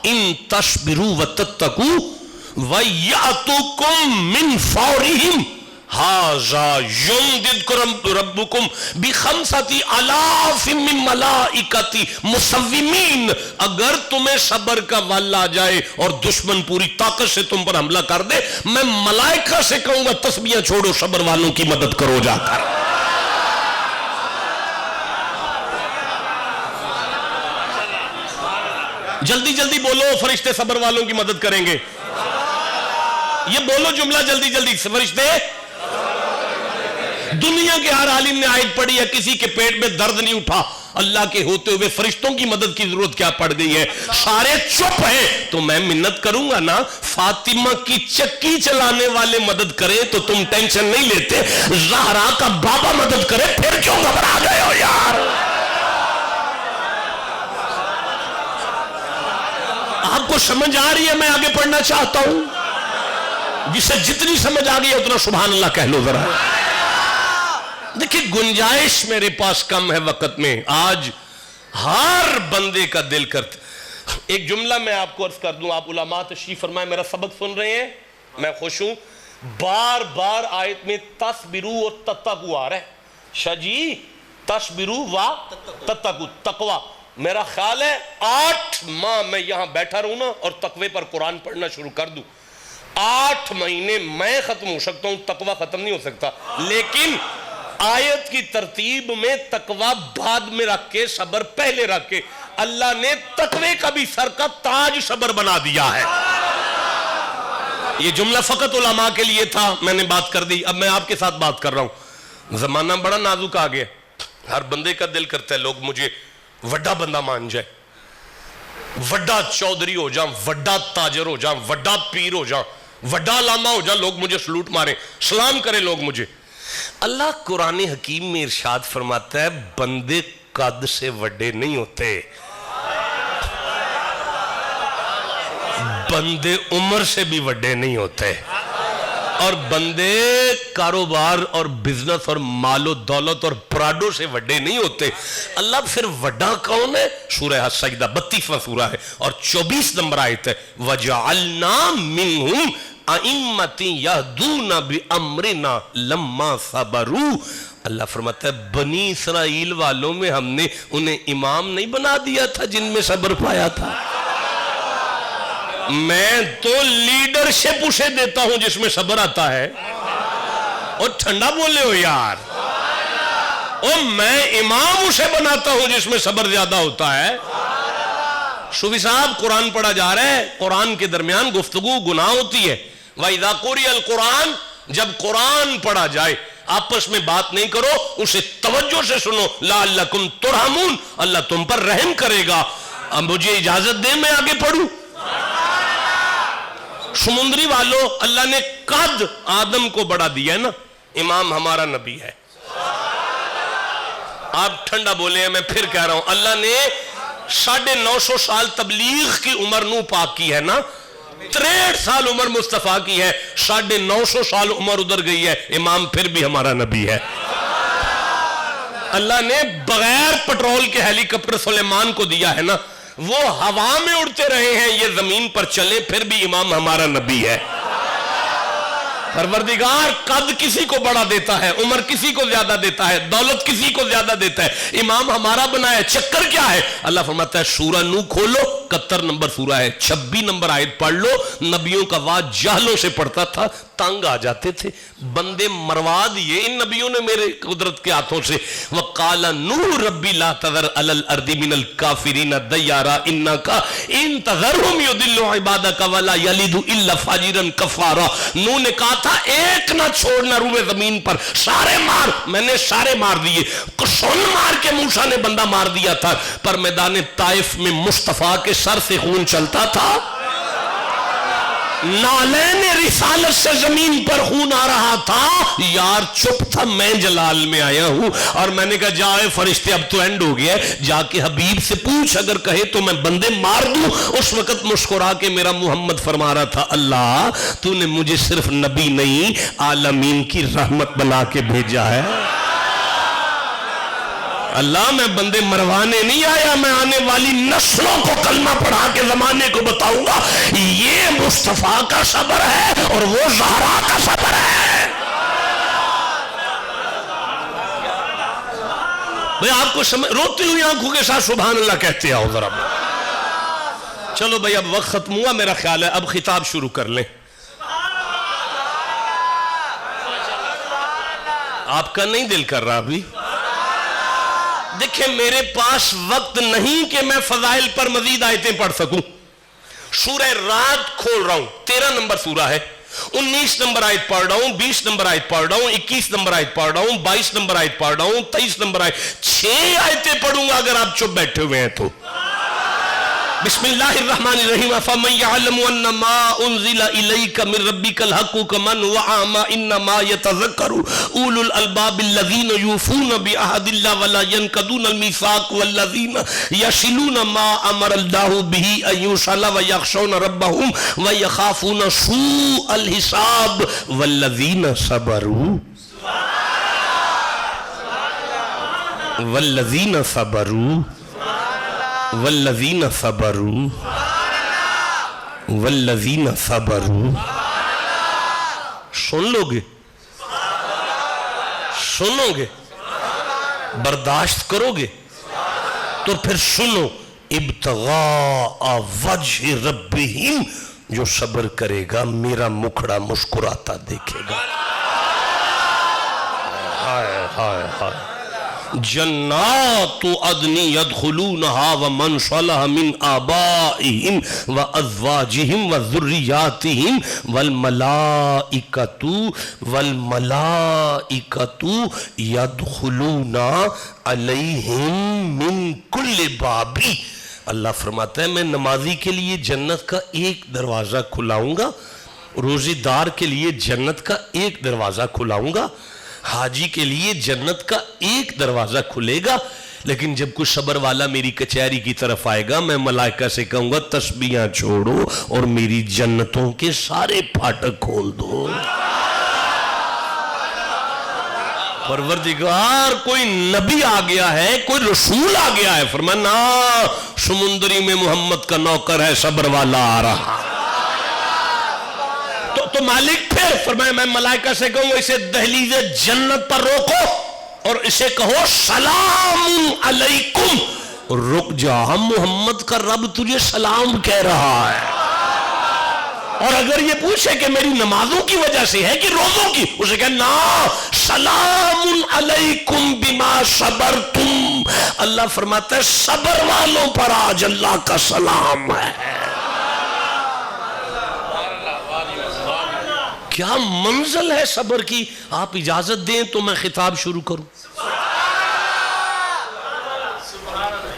ان تصبروا وتتقوا وَيَأْتُكُمْ مِنْ فَوْرِهِمْ هَذَا يُمْدِدْكُمْ رَبُّكُمْ بِخَمْسَةِ آلَافٍ مِّن مَلَائِكَةٍ مُصَوِّمِينَ. اگر تمہیں صبر کا ول آ جائے اور دشمن پوری طاقت سے تم پر حملہ کر دے, میں ملائکہ سے کہوں گا تسبیحاں چھوڑو, صبر والوں کی مدد کرو جا کر. جلدی جلدی بولو, فرشتے صبر والوں کی مدد کریں گے. یہ بولو جملہ جلدی جلدی, فرشتے. دنیا کے ہر عالم نے آیت پڑھی ہے, کسی کے پیٹ میں درد نہیں اٹھا, اللہ کے ہوتے ہوئے فرشتوں کی مدد کی ضرورت کیا پڑ گئی ہے. سارے چپ ہیں تو میں منت کروں گا نا, فاطمہ کی چکی چلانے والے مدد کریں تو تم ٹینشن نہیں لیتے, زہرا کا بابا مدد کرے پھر کیوں گھبرا گئے ہو یار. آپ کو سمجھ آ رہی ہے؟ میں آگے پڑھنا چاہتا ہوں. جسے جتنی سمجھ آ گئی ہے اتنا سبحان اللہ کہہ لو ذرا. دیکھیں گنجائش میرے پاس کم ہے وقت میں. آج ہر بندے کا دل کرتا. ایک جملہ میں آپ کو عرض کر دوں, آپ علماء تشریف فرمائیں, میرا سبق سن رہے ہیں, میں خوش ہوں. بار بار آیت میں تصبرو و تتقو آ رہا ہے. شاہ جی تصبرو و تتقو, تقوی. میرا خیال ہے 8 ماہ میں یہاں بیٹھا رہوں نا اور تقوی پر قرآن پڑھنا شروع کر دوں, 8 مہینے میں ختم ہو سکتا ہوں, تقوی ختم نہیں ہو سکتا. لیکن آیت کی ترتیب میں تقوی بعد میں رکھ کے صبر پہلے رکھ کے اللہ نے تقوی کا بھی سر کا تاج صبر بنا دیا ہے. یہ جملہ فقط علماء کے لیے تھا, میں نے بات کر دی. اب میں آپ کے ساتھ بات کر رہا ہوں. زمانہ بڑا نازک آ گیا, ہر بندے کا دل کرتا ہے لوگ مجھے وڈا بندہ مان جائے, وڈا چودھری ہو جاؤں, وڈا تاجر ہو جاؤں, وڈا پیر ہو جاؤں, وڈا علامہ ہو جاؤں, لوگ مجھے سلوٹ ماریں, سلام کریں لوگ مجھے. اللہ قرآن حکیم میں ارشاد فرماتا ہے بندے قد سے وڈے نہیں ہوتے, بندے عمر سے بھی وڈے نہیں ہوتے, اور بندے کاروبار اور بزنس اور مال و دولت اور پراڈو سے وڈے نہیں ہوتے. اللہ پھر وڈا کون ہے؟ سورہ سجدہ 32واں سورہ ہے اور 24 نمبر آیت ہے, وَجَعَلْنَا مِنْهُمْ أَئِمَّةً يَهْدُونَ بِأَمْرِنَا لَمَّا صَبَرُوا. اللہ فرماتا ہے بنی اسرائیل والوں میں ہم نے انہیں امام نہیں بنا دیا تھا جن میں صبر پایا تھا. میں تو لیڈرشپ اسے دیتا ہوں جس میں صبر آتا ہے. اور ٹھنڈا بولے ہو یار, اور میں امام اسے بناتا ہوں جس میں صبر زیادہ ہوتا ہے. صوفی صاحب قرآن پڑھا جا رہا ہے, قرآن کے درمیان گفتگو گناہ ہوتی ہے. وَإِذَا قُرِئَ الْقُرْآنُ, جب قرآن پڑھا جائے آپس میں بات نہیں کرو, اسے توجہ سے سنو. لَعَلَّكُمْ تُرْحَمُونَ, اللہ تم پر رحم کرے گا. اب مجھے اجازت دیں میں آگے پڑھوں. سمندری والوں, اللہ نے قد آدم کو بڑا دیا ہے نا, امام ہمارا نبی ہے. آپ ٹھنڈا بولے ہیں, میں پھر کہہ رہا ہوں, اللہ نے 950 سال تبلیغ کی عمر نو پاک کی ہے نا, 63 سال عمر مصطفیٰ کی ہے, 950 سال عمر ادھر گئی ہے, امام پھر بھی ہمارا نبی ہے. اللہ نے بغیر پٹرول کے ہیلی کاپٹر سلیمان کو دیا ہے نا, وہ ہوا میں اڑتے رہے ہیں, یہ زمین پر چلے, پھر بھی امام ہمارا نبی ہے. پروردگار قد کسی کو بڑا دیتا ہے, عمر کسی کو زیادہ دیتا ہے, دولت کسی کو زیادہ دیتا ہے, امام ہمارا بنایا. چکر کیا ہے؟ اللہ فرماتا ہے سورہ نو کھولو, 71 نمبر سورہ ہے, 26 نمبر آیت پڑھ لو. نبیوں کا وعد جہلوں سے پڑھتا تھا, تنگ آ جاتے تھے, بندے مروا دیے ان نبیوں نے میرے قدرت کے ہاتھوں سے. وَقَالَ نُوحٌ رَبِّ لَا تَذَرْ عَلَى الْأَرْضِ مِنَ الْكَافِرِينَ دَيَّارًا إِنَّكَ إِن تَذَرْهُمْ يُضِلُّوا عِبَادَكَ وَلَا يَلِدُوا إِلَّا فَاجِرًا كَفَّارًا. نوح نے کہا تھا ایک نہ چھوڑنا روئے زمین پر, سارے مار. میں نے سارے مار دیے. سن مار کے موسیٰ نے بندہ مار دیا تھا, پر میدان طائف میں مصطفیٰ کے سر سے خون چلتا تھا. نالین رسالت سے زمین پر خون آ رہا تھا. یار چپ تھا, میں جلال میں آیا ہوں. اور میں نے کہا جائے فرشتے اب تو اینڈ ہو گیا, جا کے حبیب سے پوچھ, اگر کہے تو میں بندے مار دوں. اس وقت مسکرا کے میرا محمد فرما رہا تھا, اللہ تو نے مجھے صرف نبی نہیں عالمین کی رحمت بنا کے بھیجا ہے. اللہ میں بندے مروانے نہیں آیا, میں آنے والی نسلوں کو کلمہ پڑھا کے زمانے کو بتاؤں گا یہ مصطفیٰ کا صبر ہے اور وہ زہرا کا صبر ہے. بھئی آپ کو روتی ہوئی آنکھوں کے ساتھ سبحان اللہ کہتے آؤ ذرا. چلو بھئی اب وقت ختم ہوا میرا خیال ہے, اب خطاب شروع کر لیں. آپ کا نہیں دل کر رہا ابھی؟ دیکھیں میرے پاس وقت نہیں کہ میں فضائل پر مزید آیتیں پڑھ سکوں. سورہ رات کھول رہا ہوں, 13 نمبر سورہ ہے, 19 نمبر آیت پڑھ رہا ہوں, 20 نمبر آیت پڑھ رہا ہوں, 21 نمبر آیت پڑھ رہا ہوں, 22 نمبر آیت پڑھ رہا ہوں, 23 نمبر آیت, 6 آیتیں پڑھوں گا اگر آپ چپ بیٹھے ہوئے ہیں تو. بسم اللہ الرحمن الرحیم فمن یعلم انما انزل الیک من ربک الحق کمن هو اعمی انما یتذکر اولو الالباب الذین یوفون بعہد اللہ ولا ینقضون الميثاق والذین یصلون ما امر اللہ به ان یوصل ویخشون ربهم ویخافون سوء الحساب والذین صبروا والذین صبروا والذین صبروا والذین صبروا سن لو گے سنو گے برداشت کرو گے تو پھر سنو ابتغاء وجہ ربہم جو صبر کرے گا میرا مکھڑا مسکراتا دیکھے گا ہائے ہائے ہائے جنات عدن يدخلونها ومن صلح من آبائهم وازواجهم وذرياتهم والملائكة يدخلون عليهم من كل باب. اللہ فرماتا ہے میں نمازی کے لیے جنت کا ایک دروازہ کھلاؤں گا، روزے دار کے لیے جنت کا ایک دروازہ کھلاؤں گا، حاجی کے لیے جنت کا ایک دروازہ کھلے گا. لیکن جب کوئی صبر والا میری کچہری کی طرف آئے گا میں ملائکہ سے کہوں گا تسبیحاں چھوڑو اور میری جنتوں کے سارے پھاٹک کھول دو. پروردگار کوئی نبی آ گیا ہے، کوئی رسول آ گیا ہے، فرمانا سمندری میں محمد کا نوکر ہے، صبر والا آ رہا. تو مالک پھر فرمایا میں ملائکہ سے کہوں اسے دہلیز جنت پر روکو اور اسے کہو سلام علیکم. رک جا، ہم محمد کا رب تجھے سلام کہہ رہا ہے. اور اگر یہ پوچھے کہ میری نمازوں کی وجہ سے ہے کہ روزوں کی، اسے کہنا سلام علیکم بما صبرتم. اللہ فرماتا ہے صبر والوں پر آج اللہ کا سلام ہے. کیا منزل ہے صبر کی. آپ اجازت دیں تو میں خطاب شروع کروں.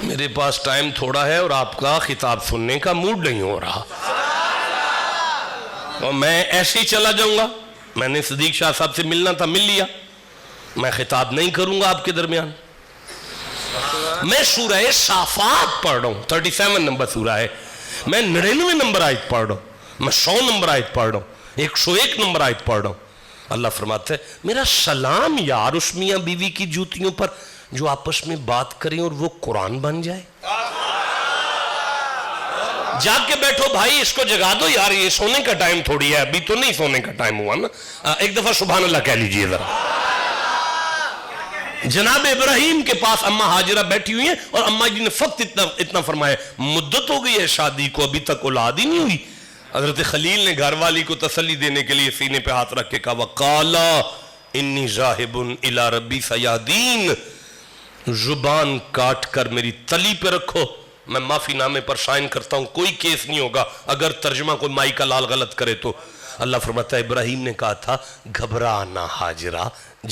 میرے پاس ٹائم تھوڑا ہے اور آپ کا خطاب سننے کا موڈ نہیں ہو رہا اور میں ایسے ہی چلا جاؤں گا. میں نے صدیق شاہ صاحب سے ملنا تھا، مل لیا. میں خطاب نہیں کروں گا آپ کے درمیان. میں سورہ صافات پڑھ رہا ہوں، 37 نمبر سورہ ہے. میں 99 نمبر آیت پڑھ رہا ہوں، میں 100 نمبر آیت پڑھ رہا ہوں، 101 نمبر آیت پڑھ رہا ہوں. اللہ فرماتا ہے میرا سلام یار اس میاں بیوی کی جوتیوں پر جو آپس میں بات کریں اور وہ قرآن بن جائے. جاگ کے بیٹھو بھائی، اس کو جگا دو یار، یہ سونے کا ٹائم تھوڑی ہے، ابھی تو نہیں سونے کا ٹائم ہوا نا. ایک دفعہ سبحان اللہ کہہ لیجئے ذرا. جناب ابراہیم کے پاس اماں ہاجرہ بیٹھی ہوئی ہیں اور اماں جی نے فقط اتنا فرمایا مدت ہو گئی ہے شادی کو، ابھی تک اولاد ہی نہیں ہوئی. حضرت خلیل نے گھر والی کو تسلی دینے کے لیے سینے پہ ہاتھ رکھ کے کہا وَقَالَ إِنِّي ذَاهِبٌ إِلَىٰ رَبِّي سَيَهْدِينِ. زبان کاٹ کر میری تلی پہ رکھو، میں معافی نامے پر سائن کرتا ہوں، کوئی کیس نہیں ہوگا اگر ترجمہ کوئی مائی کا لال غلط کرے تو. اللہ فرماتا ہے ابراہیم نے کہا تھا گھبرانا ہاجرہ،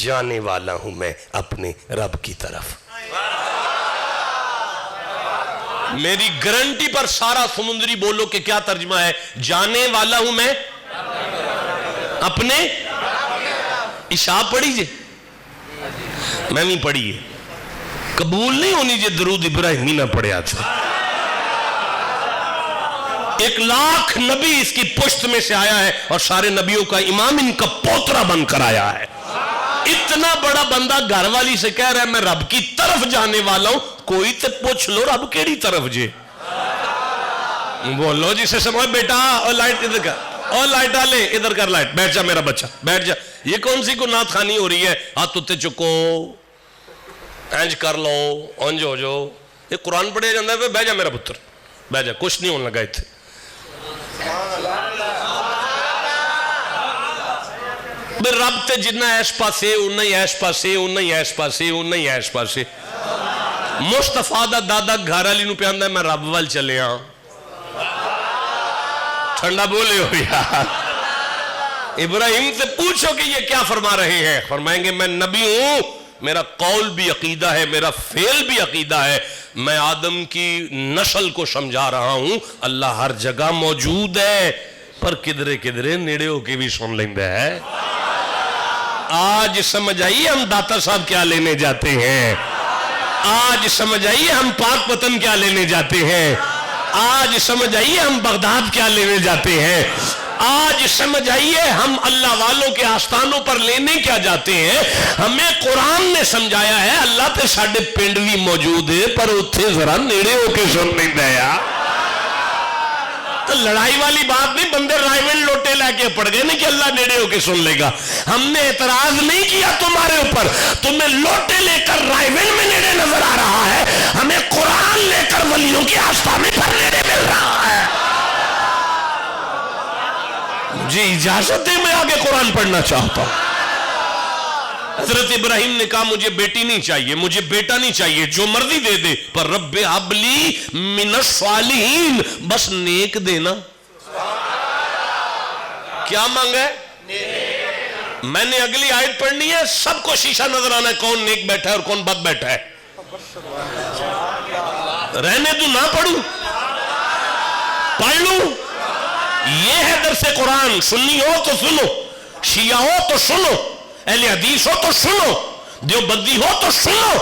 جانے والا ہوں میں اپنے رب کی طرف. میری گارنٹی پر سارا سمندری بولو کہ کیا ترجمہ ہے، جانے والا ہوں میں اپنے. عشاء پڑھی جے، میں نہیں پڑھی ہے، قبول نہیں ہونی جے درود ابراہیمی نہ پڑھیا تھا. 1,00,000 نبی اس کی پشت میں سے آیا ہے اور سارے نبیوں کا امام ان کا پوترا بن کر آیا ہے. اتنا بڑا بندہ گھر والی سے کہہ رہا ہے میں رب کی طرف جانے والا ہوں. کوئی تے پوچھ لو رب کیڑی طرف جے. بولو جسے سمجھ بیٹا اور لائٹ ادھر کر، اور لائٹ آلے ادھر کر، لائٹ بیٹھ جا میرا بچہ بیٹھ جا. یہ کون سی کو نعت خانی ہو رہی ہے، ہاتھ اتے چکو، اینج کر لو، اونج ہو جو. یہ قرآن پڑھے جاندہ ہے، بیٹھ جا میرا پتر بیٹھ جا، کچھ نہیں ہونے لگا تھے. رب تے جنہ ایس پاسے انہ ہی ایس پاسے، انہ ہی ایس پاسے، انہ ہی ایس پاسے. مصطفیٰ دا دادا گھر علی نو پیاندہ ہے میں رب وال چلے ہاں. ٹھنڈا بولے ہو یار. ابراہیم سے پوچھو کہ یہ کیا فرما رہے ہیں، فرمائیں گے میں نبی ہوں میرا قول بھی عقیدہ ہے، میرا فعل بھی عقیدہ ہے. میں آدم کی نسل کو سمجھا رہا ہوں اللہ ہر جگہ موجود ہے، پر کدرے کدرے نیڑے ہو کے بھی سن لیندہ ہے. آج سمجھ آئیے ہم داتا صاحب کیا لینے جاتے ہیں، آج سمجھ آئیے ہم پاک وطن کیا لینے جاتے ہیں، آج سمجھ آئیے ہم بغداد کیا لینے جاتے ہیں، آج سمجھ آئیے ہم اللہ والوں کے آستانوں پر لینے کیا جاتے ہیں. ہمیں قرآن نے سمجھایا ہے اللہ تے ساڑھے پنڈ بھی موجود ہے، پر اتھے ذرا نیڑے ہو کے سن نہیں دیا. تو لڑائی والی بات نہیں، بندے رائیول لوٹے لے کے پڑ گئے نہیں کہ اللہ نیڑے ہو کے سن لے گا. ہم نے اعتراض نہیں کیا تمہارے اوپر، تمہیں لوٹے لے کر رائیول میں نیڑے نظر آ رہا ہے، ہمیں قرآن لے کر ولیوں کی آستانے پر نیڑے مل رہا ہے. مجھے اجازت دے میں آگے قرآن پڑھنا چاہتا ہوں. حضرت ابراہیم نے کہا مجھے بیٹی نہیں چاہیے، مجھے بیٹا نہیں چاہیے، جو مرضی دے دے، پر رب ہب لی من الصالحین، بس نیک دینا. کیا مانگا ہے؟ میں نے اگلی آیت پڑھنی ہے، سب کو شیشہ نظر آنا ہے کون نیک بیٹھا ہے اور کون بد بیٹھا ہے. رہنے دوں نہ پڑھوں، پڑھ لوں. یہ ہے درس قرآن. سنی ہو تو سنو، شیعہ ہو تو سنو، اہل حدیث ہو تو سنو، دیوبندی ہو تو سنو.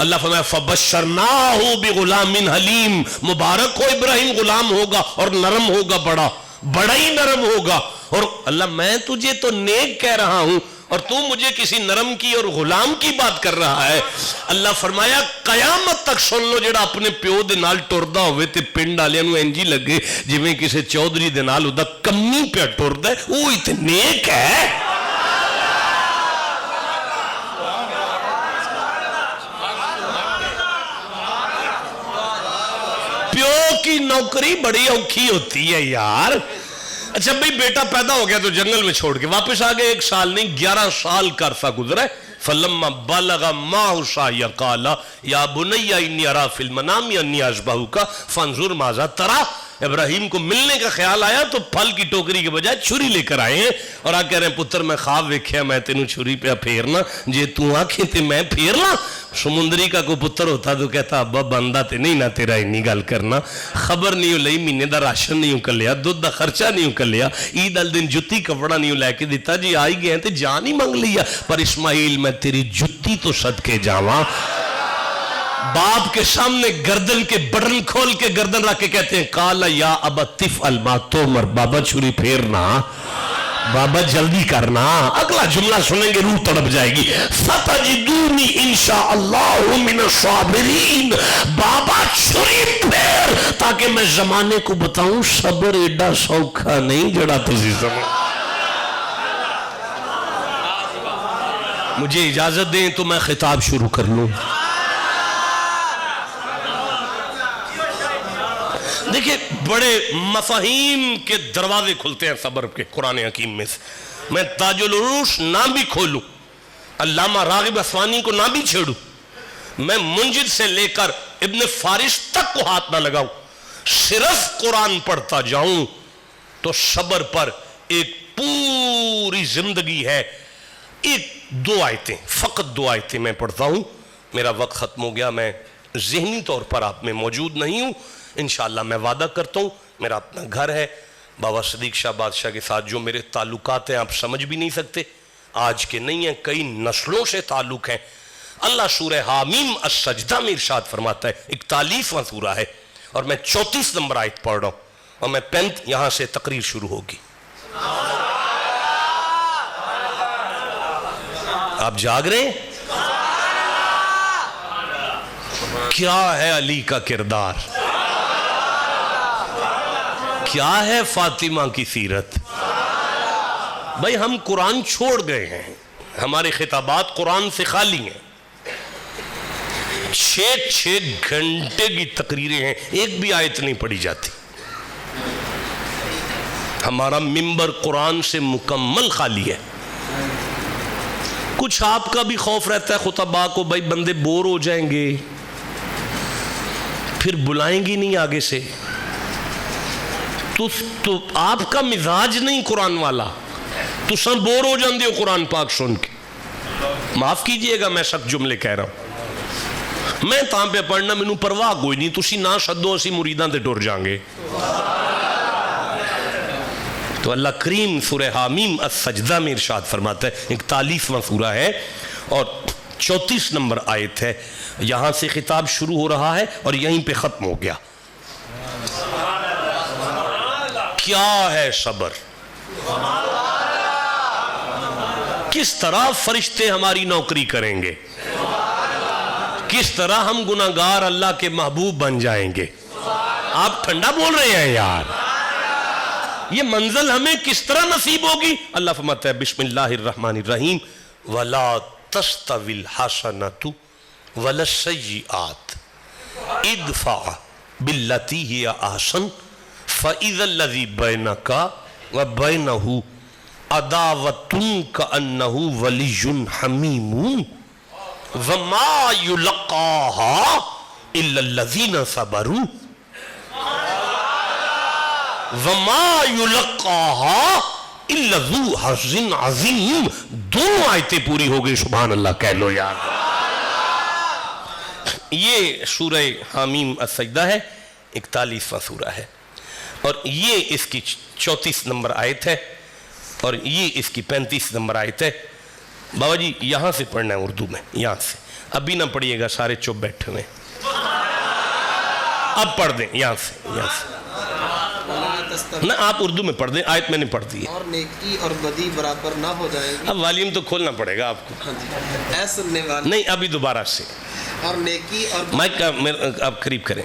اللہ فرمایا فَبَشَّرْنَاهُ بِغُلَامٍ حَلِيمٍ، مبارک ہو ابراہیم، غلام ہوگا اور نرم ہوگا، بڑا ہی نرم ہوگا. اور اللہ میں تجھے تو نیک کہہ رہا ہوں اور تو مجھے کسی نرم کی اور غلام کی بات کر رہا ہے. اللہ فرمایا قیامت تک سن لو جڑا اپنے پیو دے نال ٹردا ہوئے تے پنڈ والیاں نوں انج ہی لگے جویں کسے چودھری دے نال اودہ کمی پہ ٹردا ہے، وہ تے نیک ہے. پیو کی نوکری بڑی اوکھی ہوتی ہے یار. اچھا بھئی بیٹا پیدا ہو گیا تو جنگل میں چھوڑ کے واپس آگئے، 1 سال نہیں 11 سال کا عرصہ گزرا ہے. فَلَمَّا بَلَغَ مَعْهُ السَّعْيَ قَالَ يَا بُنَيَّ إِنِّي أَرَىٰ فِي الْمَنَامِ أَنِّي أَذْبَحُكَ فَانْظُرْ مَاذَا تَرَىٰ. ابراہیم کو ملنے کا خیال آیا تو پھل کی ٹوکری کے بجائے چھری لے کر آئے ہیں اور کہہ رہے ہیں پتر میں خواب ویکھیا میں تینوں چھری پہ پھیرنا، جے تو آنکھیں تے میں پھیرنا. سمندری کا کوئی پتر ہوتا تو کہتا ابا بندہ تے نہیں نہ تیرا انی گل کرنا، خبر نہیں ہو لئی مہینے دا راشن نہیں ہو کر لیا، دودھ دا خرچہ نہیں ہو کر لیا، عید ال دن جتی کپڑا نہیں ہو لے کے دیتا، جی آئی گئے تے جان ہی مانگ لیا. پر اسماعیل میں تیری جتی تو صدقے جاواں. باپ کے سامنے گردن کے بٹن کھول کے گردن رکھ کے کہتے ہیں قال یا ابا تفعل ما تؤمر، بابا چھری پھیرنا، بابا جلدی کرنا. اگلا جملہ سنیں گے روح تڑپ جائے گی. ستجدونی انشاءاللہ من الصابرین، بابا چھری پھیر تاکہ میں زمانے کو بتاؤں صبر ایڈا سوکھا نہیں جڑا تسی سمجھ. مجھے اجازت دیں تو میں خطاب شروع کر لوں. دیکھیں بڑے مفاہیم کے دروازے کھلتے ہیں صبر کے قرآن حکیم میں سے. میں تاج العروش نہ بھی کھولوں، علامہ راغب اصفہانی کو نہ بھی چھیڑوں، میں منجد سے لے کر ابن فارس تک کو ہاتھ نہ لگاؤں، صرف قرآن پڑھتا جاؤں تو صبر پر ایک پوری زندگی ہے. ایک 2 آیتیں، فقط 2 آیتیں میں پڑھتا ہوں. میرا وقت ختم ہو گیا، میں ذہنی طور پر آپ میں موجود نہیں ہوں. انشاءاللہ میں وعدہ کرتا ہوں، میرا اپنا گھر ہے. بابا صدیق شاہ بادشاہ کے ساتھ جو میرے تعلقات ہیں آپ سمجھ بھی نہیں سکتے، آج کے نہیں ہیں، کئی نسلوں سے تعلق ہیں. اللہ سورہ حامیم السجدہ میں ارشاد فرماتا ہے، 41واں سورہ ہے اور میں 34 نمبر آیت پڑھ رہا ہوں اور میں 35 یہاں سے تقریر شروع ہوگی. آپ جاگ رہے ہیں؟ کیا ہے علی کا کردار، کیا ہے فاطمہ کی سیرت. بھائی ہم قرآن چھوڑ گئے ہیں، ہمارے خطابات قرآن سے خالی ہیں. 6 گھنٹے کی تقریریں ہیں، ایک بھی آیت نہیں پڑھی جاتی. ہمارا منبر قرآن سے مکمل خالی ہے. کچھ آپ کا بھی خوف رہتا ہے خطباء کو، بھائی بندے بور ہو جائیں گے پھر بلائیں گی نہیں آگے سے. تو آپ کا مزاج نہیں قرآن والا، تو سب بور ہو جاندے ہو قرآن پاک سن کے. معاف کیجئے گا میں سخت جملے کہہ رہا ہوں، میں تاں پہ پڑھنا مینوں پرواہ کوئی نہیں، تسی نہ شدو اسی مریداں تے ٹر جاؤں گے۔ تو اللہ کریم سورہ حامیم السجدہ میں ارشاد فرماتا ہے، 41واں سورہ ہے اور 34 نمبر آیت ہے، یہاں سے خطاب شروع ہو رہا ہے اور یہیں پہ ختم ہو گیا۔ کیا ہے صبر، کس طرح فرشتے ہماری نوکری کریں گے، کس طرح ہم گناہگار اللہ کے محبوب بن جائیں گے۔ آپ ٹھنڈا بول رہے ہیں یار، یہ منزل ہمیں کس طرح نصیب ہوگی؟ اللہ فرماتا ہے بسم اللہ الرحمن الرحیم وَلَا تَسْتَوِي الْحَسَنَةُ وَلَا السَّيِّئَاتُ اِدْفَعْ بِالَّتِي هِيَ أَحْسَنُ فَإِذَا الَّذِي بَيْنَكَ وَبَيْنَهُ عَدَاوَةٌ كَأَنَّهُ وَلِيٌّ حَمِيمٌ وَمَا يُلَقَّاهَا إِلَّا الَّذِينَ صَبَرُوا وَمَا يُلَقَّاهَا إِلَّا ذُو حَظٍّ عَظِيمٍ۔ دونوں آیتیں پوری ہو گئی، سبحان اللہ کہہ لو یار۔ یہ سورہ حامیم السجدہ ہے، 41واں سورہ ہے اور یہ اس کی 34 نمبر آیت ہے اور یہ اس کی 35 نمبر آیت ہے۔ بابا جی یہاں سے پڑھنا ہے اردو میں، یہاں سے، ابھی نہ پڑھیے گا، سارے چپ بیٹھے ہوئے، اب پڑھ دیں یہاں سے، یہاں سے نہ آپ اردو میں پڑھ دیں، آیت میں نے پڑھ دی ہے۔ اور نیکی اور بدی برابر نہ ہو جائے گی۔ اب والیوم تو کھولنا پڑے گا آپ کو، اے سننے والے، نہیں ابھی دوبارہ سے اور نیکی اور مائک آپ قریب کریں۔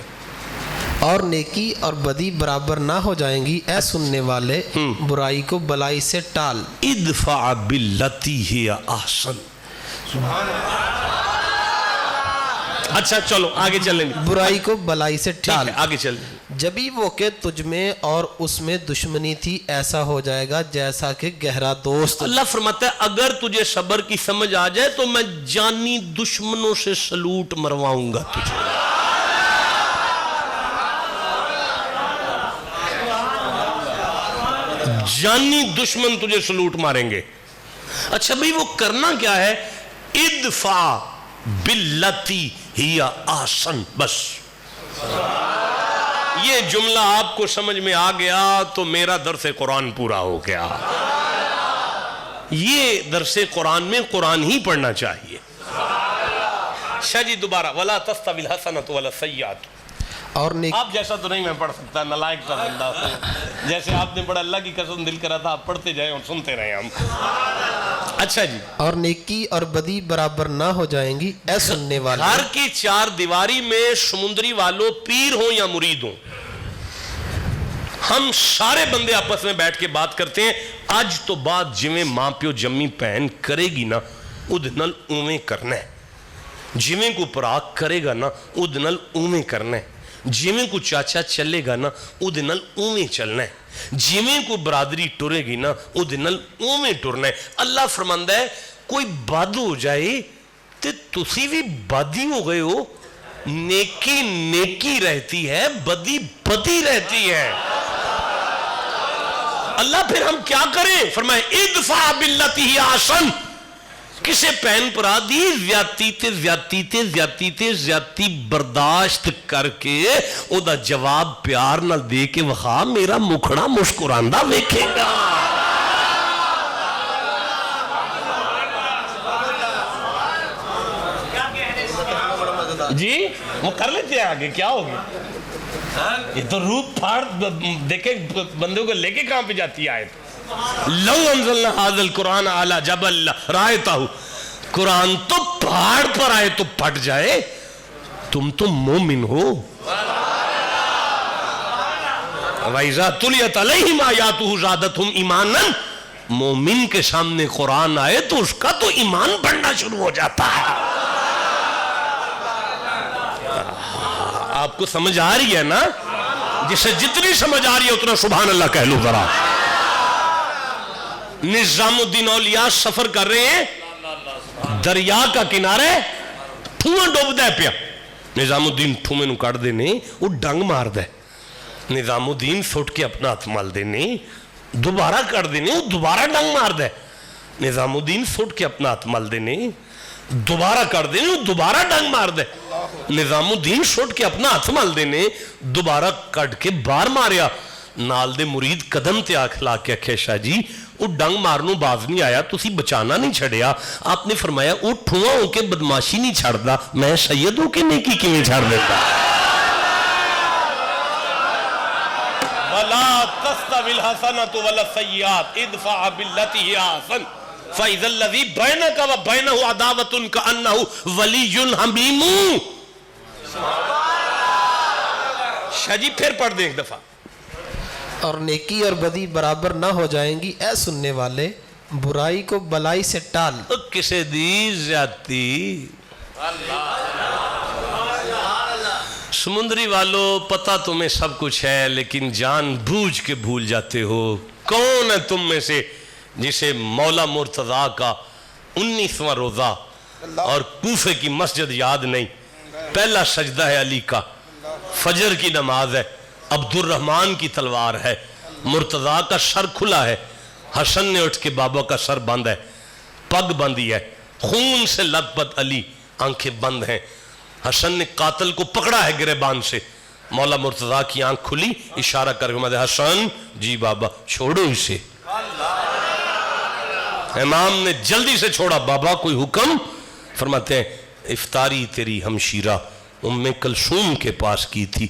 اور نیکی اور بدی برابر نہ ہو جائیں گی، اے سننے والے برائی کو بلائی سے ٹال۔ ادفع باللتی ہی احسن۔ اچھا چلو آگے چلیں گے، برائی کو بلائی سے ٹال، آگے چلیں۔ جبھی وہ کہ تجھ میں اور اس میں دشمنی تھی، ایسا ہو جائے گا جیسا کہ گہرا دوست۔ اللہ فرماتا ہے اگر تجھے صبر کی سمجھ آ جائے تو میں جانی دشمنوں سے سلوٹ مرواؤں گا تجھے۔ جانی دشمن تجھے سلوٹ ماریں گے۔ اچھا بھئی وہ کرنا کیا ہے؟ ادفع باللتی ہی احسن، بس یہ جملہ آپ کو سمجھ میں آ گیا تو میرا درس قرآن پورا ہو گیا۔ یہ درس قرآن میں قرآن ہی پڑھنا چاہیے۔ شاہ جی دوبارہ وَلَا تَسْتَوِي الْحَسَنَةُ وَلَا السَّيِّئَةُ۔ اور آپ جیسا تو نہیں میں پڑھ سکتا، نالائق سا بندہ، جیسے آپ نے پڑھا، اللہ کی قسم دل کرا تھا آپ پڑھتے جائیں اور سنتے رہیں ہم۔ اچھا جی، اور نیکی اور بدی برابر نہ ہو جائیں گی، اے سننے والے۔ گھر کی چار دیواری میں سمندری والوں پیر ہوں یا مرید ہوں، ہم سارے بندے آپس میں بیٹھ کے بات کرتے ہیں، آج تو بات جویں ماں پیو جمی پہن کرے گی نا ادھنل اویں کرنا ہے، جویں کو پراک کرے گا نا ادھنل اویں کرنا ہے، جویں کو چاچا چلے گا نا ادھنل اویں چلنا ہے، جویں کو برادری ٹرے گی نا ادھنل اویں ٹرنا ہے۔ اللہ فرماندہ ہے کوئی بد ہو جائے تو تسی بھی بدی ہو گئے ہو، نیکی نیکی رہتی ہے، بدی بدی رہتی ہے۔ اللہ پھر ہم کیا کریں؟ فرمائے ادفع باللتی ہی احسن، کسے پہن پرا دی زیادتی تے زیادتی تے زیادتی تے زیادتی برداشت کر کے او دا جواب پیار نہ دے کے وخا میرا مکھڑا مسکراندہ ویکھے گا۔ جی وہ کر لیتے ہیں آگے، کیا ہوگی؟ یہ تو روح پھاڑ دیکھے بندوں کو لے کے کہاں پہ جاتی ہے آیت؟ لو انزلنا هذا القرآن على جبل رائتہ، قرآن تو پہاڑ پر آئے تو پھٹ جائے، تم تو مومن ہو۔ وَإِذَا تُلِيَتْ عَلَيْهِمْ آيَاتُهُ زَادَتْهُمْ ایمانا، مومن کے سامنے قرآن آئے تو اس کا تو ایمان بڑھنا شروع ہو جاتا ہے۔ آپ کو سمجھ آ رہی ہے نا؟ جسے جتنی سمجھ آ رہی ہے اتنا سبحان اللہ کہہ لو ذرا۔ نظام الدین اولیاء سفر کر رہے ہیں، دریا کا کنارے ٹھوئیں ڈوب دے پیا، نظام الدین ٹھوئیں نو کٹ دینے وہ ڈنگ مار دے، نظام الدین سٹ کے اپنا ہاتھ مال دینے دوبارہ کٹ دینے وہ دوبارہ ڈنگ مار دے، نظام الدین سٹ کے اپنا ہاتھ مال دینے دوبارہ کر دینے دوبارہ ڈنگ مار دے نظام الدین شوٹ کے اپنا ہاتھ مال دینے دوبارہ کٹ کے بار ماریا نال دے مرید قدم تے آکھلا کے اکھے شاہ جی وہ ڈنگ مارنوں باز نہیں آیا تسی بچانا نہیں چھڑیا آپ نے فرمایا وہ ٹھواں ہو کے بدماشی نہیں چھڑ دا میں سید ہو کے نیکی کیویں چھڑ دیتا وَلَا تَسْتَوِي الْحَسَنَةُ وَلَا السَّيِّئَاتُ اِدْفَعْ بِالَّتِي هِيَ أَحْسَنُ فَإِذَا الَّذِي بَيْنَكَ وَبَيْنَهُ عَدَاوَةٌ كَأَنَّهُ وَلِيٌّ حَمِيمٌ شاہ جی پھر پڑھ دیں ایک دفعہ اور نیکی اور بدی برابر نہ ہو جائیں گی اے سننے والے برائی کو بلائی سے ٹال کسے دی زیادتی سمندری والو پتہ تمہیں سب کچھ ہے لیکن جان بوجھ کے بھول جاتے ہو کون ہے تم میں سے جسے مولا مرتضیٰ کا 19واں روزہ اور کوفے کی مسجد یاد نہیں پہلا سجدہ ہے علی کا فجر کی نماز ہے عبد الرحمن کی تلوار ہے مرتضیٰ کا سر کھلا ہے حسن نے اٹھ کے بابا کا سر بند ہے پگ بندی ہے خون سے لت پت علی آنکھیں بند ہیں حسن نے قاتل کو پکڑا ہے گریبان سے مولا مرتضیٰ کی آنکھ کھلی اشارہ کر کے مدے حسن جی بابا چھوڑو اسے امام نے جلدی سے چھوڑا بابا کوئی حکم فرماتے ہیں افطاری تیری ہمشیرہ ام کلثوم کے پاس کی تھی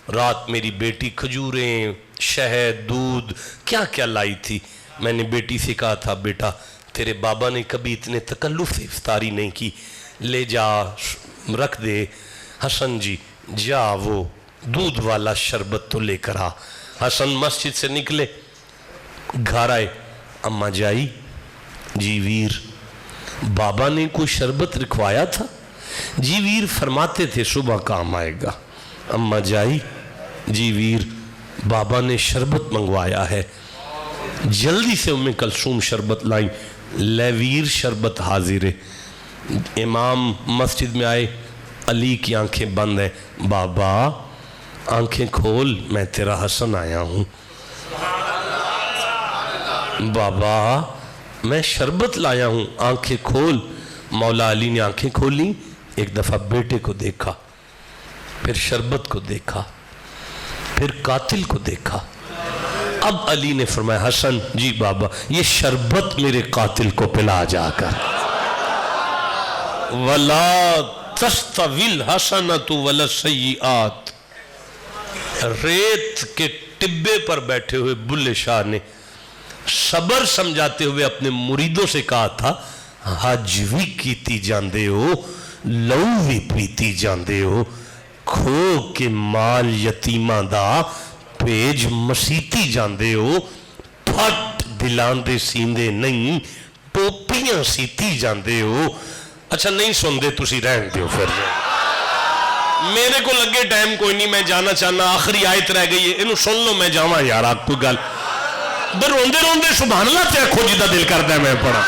رات میری بیٹی کھجوریں شہد دودھ کیا کیا لائی تھی میں نے بیٹی سے کہا تھا بیٹا تیرے بابا نے کبھی اتنے تکلف سے افطاری نہیں کی لے جا رکھ دے حسن جی جا وہ دودھ والا شربت تو لے کر آ حسن مسجد سے نکلے گھر آئے اماں جائی جی ویر بابا نے کوئی شربت رکھوایا تھا جی ویر فرماتے تھے صبح کام آئے گا اماں جائی جی ویر بابا نے شربت منگوایا ہے جلدی سے ام کلثوم شربت لائیں لے ویر شربت حاضر ہے امام مسجد میں آئے علی کی آنکھیں بند ہیں بابا آنکھیں کھول میں تیرا حسن آیا ہوں بابا میں شربت لایا ہوں آنکھیں کھول مولا علی نے آنکھیں کھولی ایک دفعہ بیٹے کو دیکھا پھر شربت کو دیکھا پھر قاتل کو دیکھا اب علی نے فرمایا حسن جی بابا یہ شربت میرے قاتل کو پلا جا کر وَلَا تَسْتَوِي الْحَسَنَةُ وَلَا السَّيِّئَاتُ ریت کے ٹبے پر بیٹھے ہوئے بلے شاہ نے صبر سمجھاتے ہوئے اپنے مریدوں سے کہا تھا حج بھی کیتی جاندے ہو لو بھی پیتی جاندے ہو کھو کے مال یتیمہ دا پیج مسیتی جاندے ہو پھٹ دلاندے سیندے نہیں ٹوپیاں سیتی جاندے ہو اچھا نہیں سن دے تسی رہن دیو پھر میرے کو لگے ٹائم کوئی نہیں میں جانا چاہنا آخری آیت رہ گئی ہے انہوں سن لو میں جاواں یار آپ کو گل بر روندے روندے سبحان اللہ تے اکھو جدہ دل کردہ ہے میں پڑھا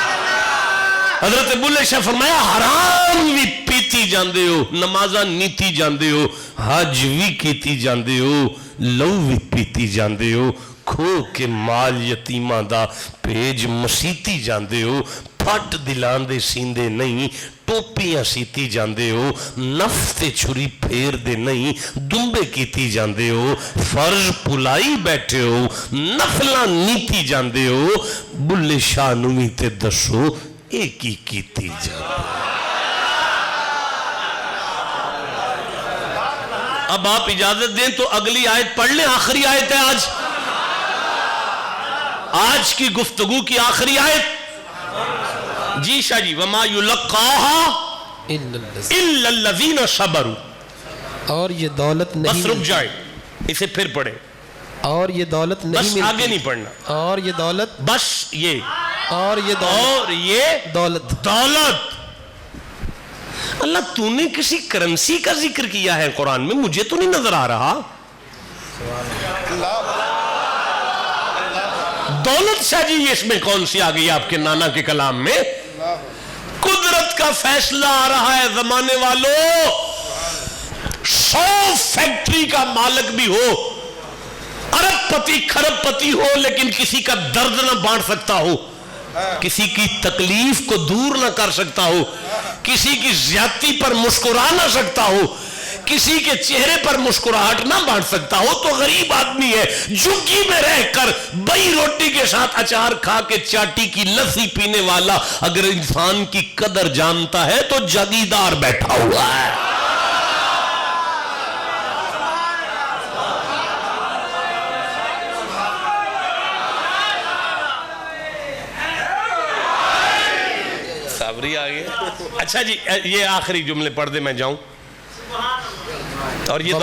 حضرت بلے شاہ فرمایا حرام بھی پیتی جاندے ہو نمازہ نیتی جاندے ہو حج بھی کیتی جاندے ہو لو بھی پیتی جاندے ہو کھو کے مال یتیمہ دا پیج مسیتی جاندے ہو پھٹ دلان دے سیندے نہیں ٹوپیاں سیتی جاندے ہو نفتے چھری پھیر دے نہیں دنبے کیتی جاندے ہو فرض پلائی بیٹھے ہو نفلہ نیتی جاندے ہو بلے شاہ نوی تے دسو ایک ہی کیتی جاندے اب آپ اجازت دیں تو اگلی آیت پڑھ لیں آخری آیت ہے آج کی گفتگو کی آخری آیت جی شاہ جی وَمَا يُلَقَّاهَا إِلَّا الَّذِينَ صَبَرُوا اور یہ دولت نہیں بس رک جائیں اسے پھر پڑھیں اور یہ دولت نہیں بس آگے نہیں پڑھنا اور یہ دولت بس یہ اور یہ دولت اللہ تو نے کسی کرنسی کا ذکر کیا ہے قرآن میں مجھے تو نہیں نظر آ رہا دولت شاہ جی اس میں کون سی آ گئی آپ کے نانا کے کلام میں قدرت کا فیصلہ آ رہا ہے زمانے والوں 100 فیکٹری کا مالک بھی ہو ارب پتی کھرب پتی ہو لیکن کسی کا درد نہ بانٹ سکتا ہو کسی کی تکلیف کو دور نہ کر سکتا ہو, کسی کی زیادتی پر مسکرا نہ سکتا ہو, کسی کے چہرے پر مسکراہٹ نہ بانٹ سکتا ہو, تو غریب آدمی ہے. جھگی میں رہ کر بئی روٹی کے ساتھ اچار کھا کے چاٹی کی لسی پینے والا اگر انسان کی قدر جانتا ہے تو جاگیردار بیٹھا ہوا ہے. صابری آگے. اچھا جی, یہ آخری جملے پڑھ دے میں جاؤں. اور یہ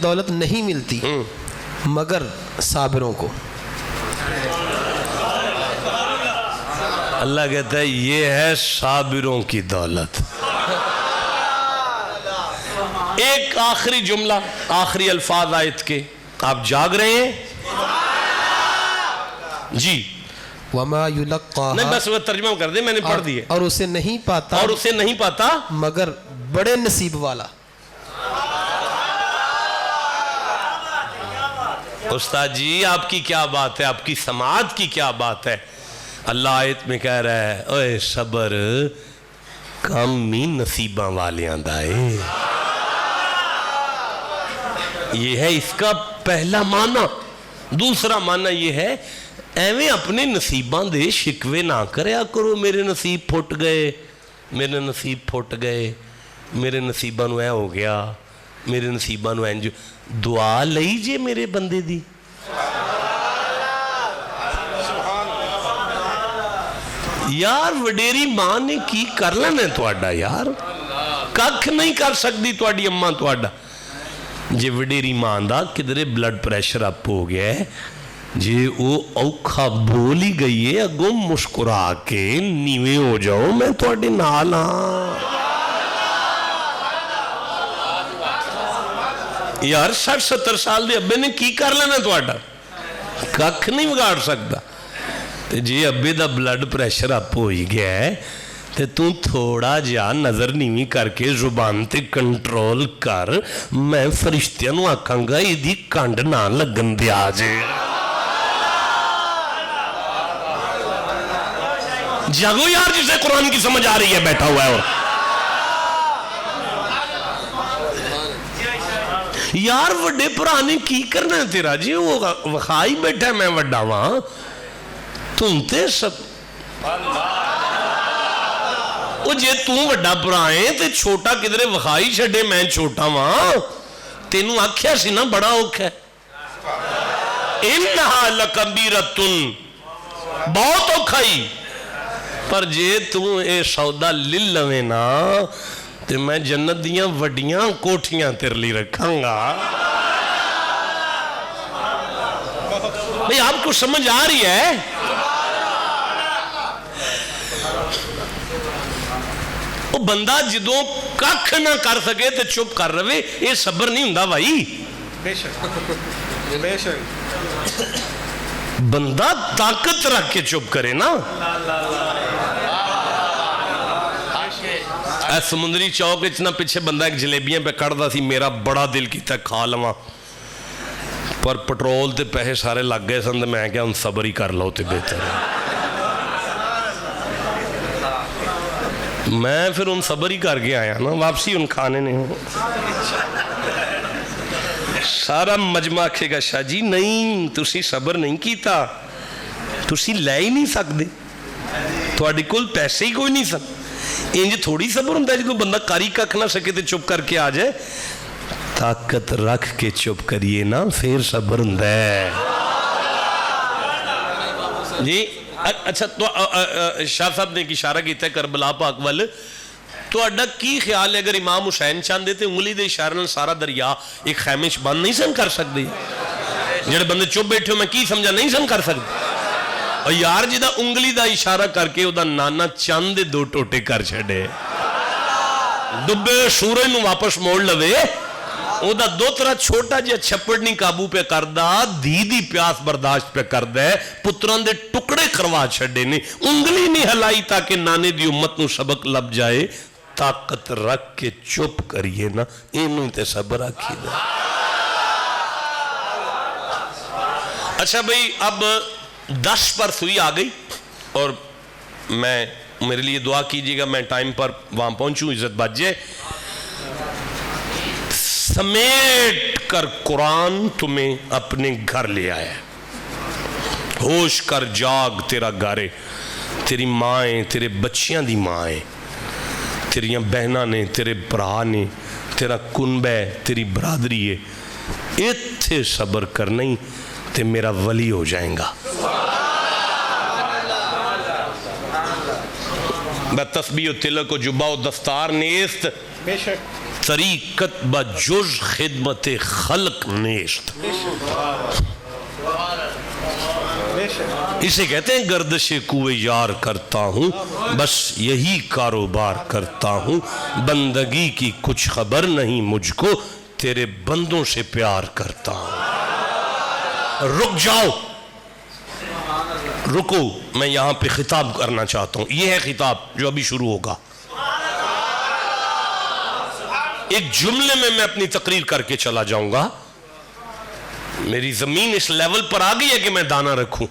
دولت نہیں ملتی مگر صابروں کو. اللہ کہتا ہے یہ ہے صابروں کی دولت. ایک آخری جملہ, آخری الفاظ آیت کے, آپ جاگ رہے ہیں جی؟ وما یلقاها, نہیں بس وہ ترجمہ کر دیں, میں نے پڑھ دیے. اور اسے نہیں پاتا مگر بڑے نصیب والا. استاد جی آپ کی کیا بات ہے, آپ کی سماعت کی کیا بات ہے؟ اللہ آیت میں کہہ رہا ہے اوے صبر کامی نصیباں والیاں دائے. یہ ہے اس کا پہلا معنی. دوسرا معنی یہ ہے ایویں اپنے نصیباں دے شکوے نہ کریا کرو, میرے نصیب پھٹ گئے, میرے نصیب پھٹ گئے, میرے نصیباں نو اے ہو گیا, میرے نصیباں نو انج. دعا لئی جے میرے بندے دی. یار وڈیری ماں نے کی کر لینا تواڈا, یار ککھ نہیں کر سکتی تواڈی اماں تواڈا. جے وڈیری ماں دا کدھرے بلڈ پریشر اپ ہو گیا ہے, جے او اوکھا بول ہی گئی ہے, اگوں مسکرا کے نیویں ہو جاؤ, میں تواڈے نال ہاں. یار 60-70 سال دے ابے نے کی کر لینا تواڈا, ککھ نہیں بگاڑ سکتا. تے جی ابے دا بلڈ پریشر اپ ہو ہی گیا ہے تے تو تھوڑا جا نظر نیویں کر کے زبان تے کنٹرول کر. میں فرشتیاں نو آکھاں گا ایدی کنڈ نہ لگن دیا جے. جاگو یار جسے قرآن کی سمجھ آ رہی ہے بیٹھا ہوا ہے. اور یار وڈے پرانے کی کرنا ہے تیرا جی, وہ وخائی بیٹھا ہے میں وڈا وہاں, تم تے سب وہ جے تم وڈا پرائیں تے چھوٹا کدھرے وخائی چھڑے میں چھوٹا وہاں. تینوں آکھیا سی نا بڑا اوکھا ہے. انہا لکبیرتن, بہت اوکھائی, پر جے تم اے سودا للوے نا تے میں جنت دیاں وڈیاں کوٹھیاں تیر لی رکھاں گا. بھئی آپ کو سمجھ آ رہی ہے؟ وہ بندہ جدوں ککھ نہ کر سکے تے چپ کر رہے, یہ صبر نہیں ہوندا بھائی. بے شک بندہ طاقت رکھ کے چپ کرے نا. اے سمندری چوک اتنا پیچھے بندہ ایک جلیبیاں پہ کڑدا سی, میرا بڑا دل کیتا کھا لواں, پر پٹرول تے پیسے سارے لگ گئے سن. میں کیا ان صبر ہی کر لو تے بہتر ہے. میں پھر ان صبر ہی کر کے آیا نا, واپسی ان کھانے نے. سارا مجمع آکھے گا شاہ جی نہیں تسی صبر نہیں کیتا, تسی لے ہی نہیں سکتے, تھوڑی کل پیسے ہی کوئی نہیں سن. انج تھوڑی صبر ہوتا ہے جب بندہ کاری ککھ نہ سکے تو چپ کر کے آ جائے. طاقت رکھ کے چپ کریے نا پھر صبر ہوتا ہے جی. اچھا تو شاہ صاحب نے ایک اشارہ کیتا ہے کربلا پاک وال, تو اڈا کی خیال ہے اگر امام حسین چاندے تھے انگلی دے اشارے نال سارا دریا ایک خیمے چ بند نہیں سن کر سکتے؟ جڑے بندے چپ بیٹھے ہو میں کی سمجھا نہیں سن کر سکتے. اور یار جدا انگلی دا اشارہ کر کے او دا نانا چاند دے 2 ٹوٹے کر چھڑے, ڈبے سورج نو واپس موڑ لوے, او دا 2 طرح چھوٹا جا چھپڑ نہیں قابو پہ کردہ, دی پیاس برداشت پہ کردہ, پتران دے ٹکڑے کروا چھڑے نے, انگلی نہیں ہلائی تاکہ نانے دی امت نو سبق لب جائے. طاقت رکھ کے چپ کریے نا, انہوں تے صبر آکھی دا. اچھا بھئی اب 10 پر سوئی آ گئی. اور میں میرے لیے دعا کیجیے گا میں ٹائم پر وہاں پہنچوں، عزت بچ جائے. سمیٹ کر قرآن تمہیں اپنے گھر لے آیا. ہوش کر جاگ تیرا گھر، تیری مائیں تیرے بچیاں دی مائیں، تیریاں بہناں نے، تیرے برا نے، تیرا کنبہ ہے، تیری برادری ہے. اتھے صبر کر نہیں تے میرا ولی ہو جائیں گا. بتسبیح و تلک و جبہ و دستار نیست، طریقت بجز خدمت خلق نیست. اسے کہتے ہیں گردش کوئے یار کرتا ہوں، بس یہی کاروبار کرتا ہوں. بندگی کی کچھ خبر نہیں مجھ کو، تیرے بندوں سے پیار کرتا ہوں. رک جاؤ، رکو، میں یہاں پہ خطاب کرنا چاہتا ہوں. یہ ہے خطاب جو ابھی شروع ہوگا. ایک جملے میں اپنی تقریر کر کے چلا جاؤں گا. میری زمین اس لیول پر آ گئی ہے کہ میں دانہ رکھوں.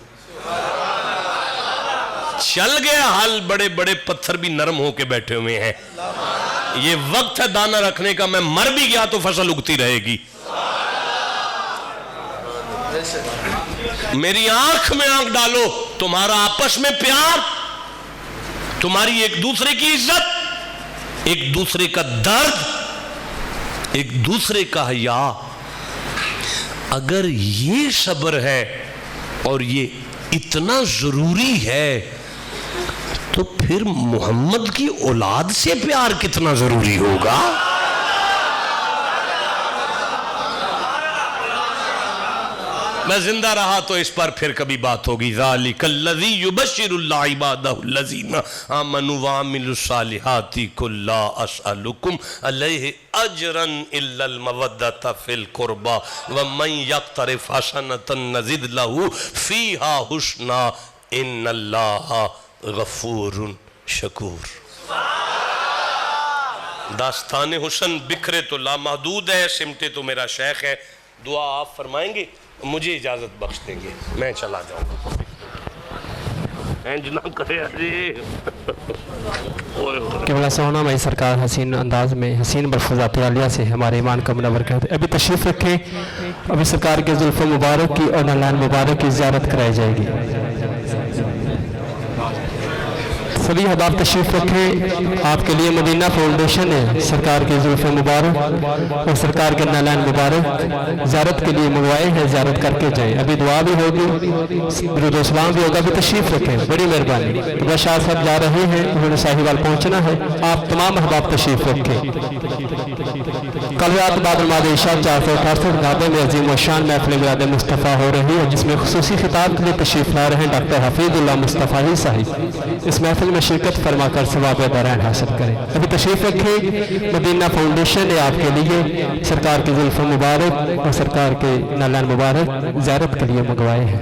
چل گیا حال، بڑے بڑے پتھر بھی نرم ہو کے بیٹھے ہوئے ہیں. یہ وقت ہے دانہ رکھنے کا. میں مر بھی گیا تو فصل اگتی رہے گی. میری آنکھ میں آنکھ ڈالو، تمہارا آپس میں پیار، تمہاری ایک دوسرے کی عزت، ایک دوسرے کا درد، ایک دوسرے کا حیا. اگر یہ صبر ہے اور یہ اتنا ضروری ہے تو پھر محمد کی اولاد سے پیار کتنا ضروری ہوگا. میں زندہ رہا تو اس پر پھر کبھی بات ہوگی. ذالک الذی یبشر اللہ عبادہ الذین آمنوا وعملوا الصالحات قل لا اسألکم علیہ اجرا الا المودۃ فی القربى ومن یقترف حسنۃ نزد لہ فیہا حسنا ان اللہ غفور شکور. داستان حسن بکھرے تو لامحدود ہے، سمٹے تو میرا شیخ ہے. دعا آپ فرمائیں گے، مجھے اجازت بخش دیں گے، میں چلا جاؤں گا. اینج نہ کرے عزیز. قبلہ سونا میں سرکار حسین انداز میں حسین برفضات عالیہ سے ہمارے ایمان کا منور کرتے. ابھی تشریف رکھیں، ابھی سرکار کے زلف مبارک کی اور نالان مبارک کی زیارت کرائی جائے گی. سبھی احباب تشریف رکھیں. آپ کے لیے مدینہ فاؤنڈیشن نے سرکار کے زلف مبارک اور سرکار کے نالان مبارک زیارت کے لیے منگوائے ہیں. زیارت کر کے جائیں. ابھی دعا بھی ہوگی، درود و سلام بھی ہوگا. ابھی تشریف رکھیں، بڑی مہربانی. قبلہ شاہ صاحب جا رہے ہیں، انہوں نے ساہیوال پہنچنا ہے. آپ تمام احباب تشریف رکھیں. کل رات بعد نماز عشاء 468 ڈھابے میں عظیم و شان محفل میلاد مصطفیٰ ہو رہی ہے، جس میں خصوصی خطاب کے لیے تشریف لا رہے ہیں ڈاکٹر حفیظ اللہ مصطفیٰ صاحب. اس محفل میں شرکت فرما کر ثواب دارین حاصل کریں. ابھی تشریف رکھیں. مدینہ فاؤنڈیشن نے آپ کے لیے سرکار کے زلف مبارک اور سرکار کے نالان مبارک زیارت کے لیے منگوائے ہیں.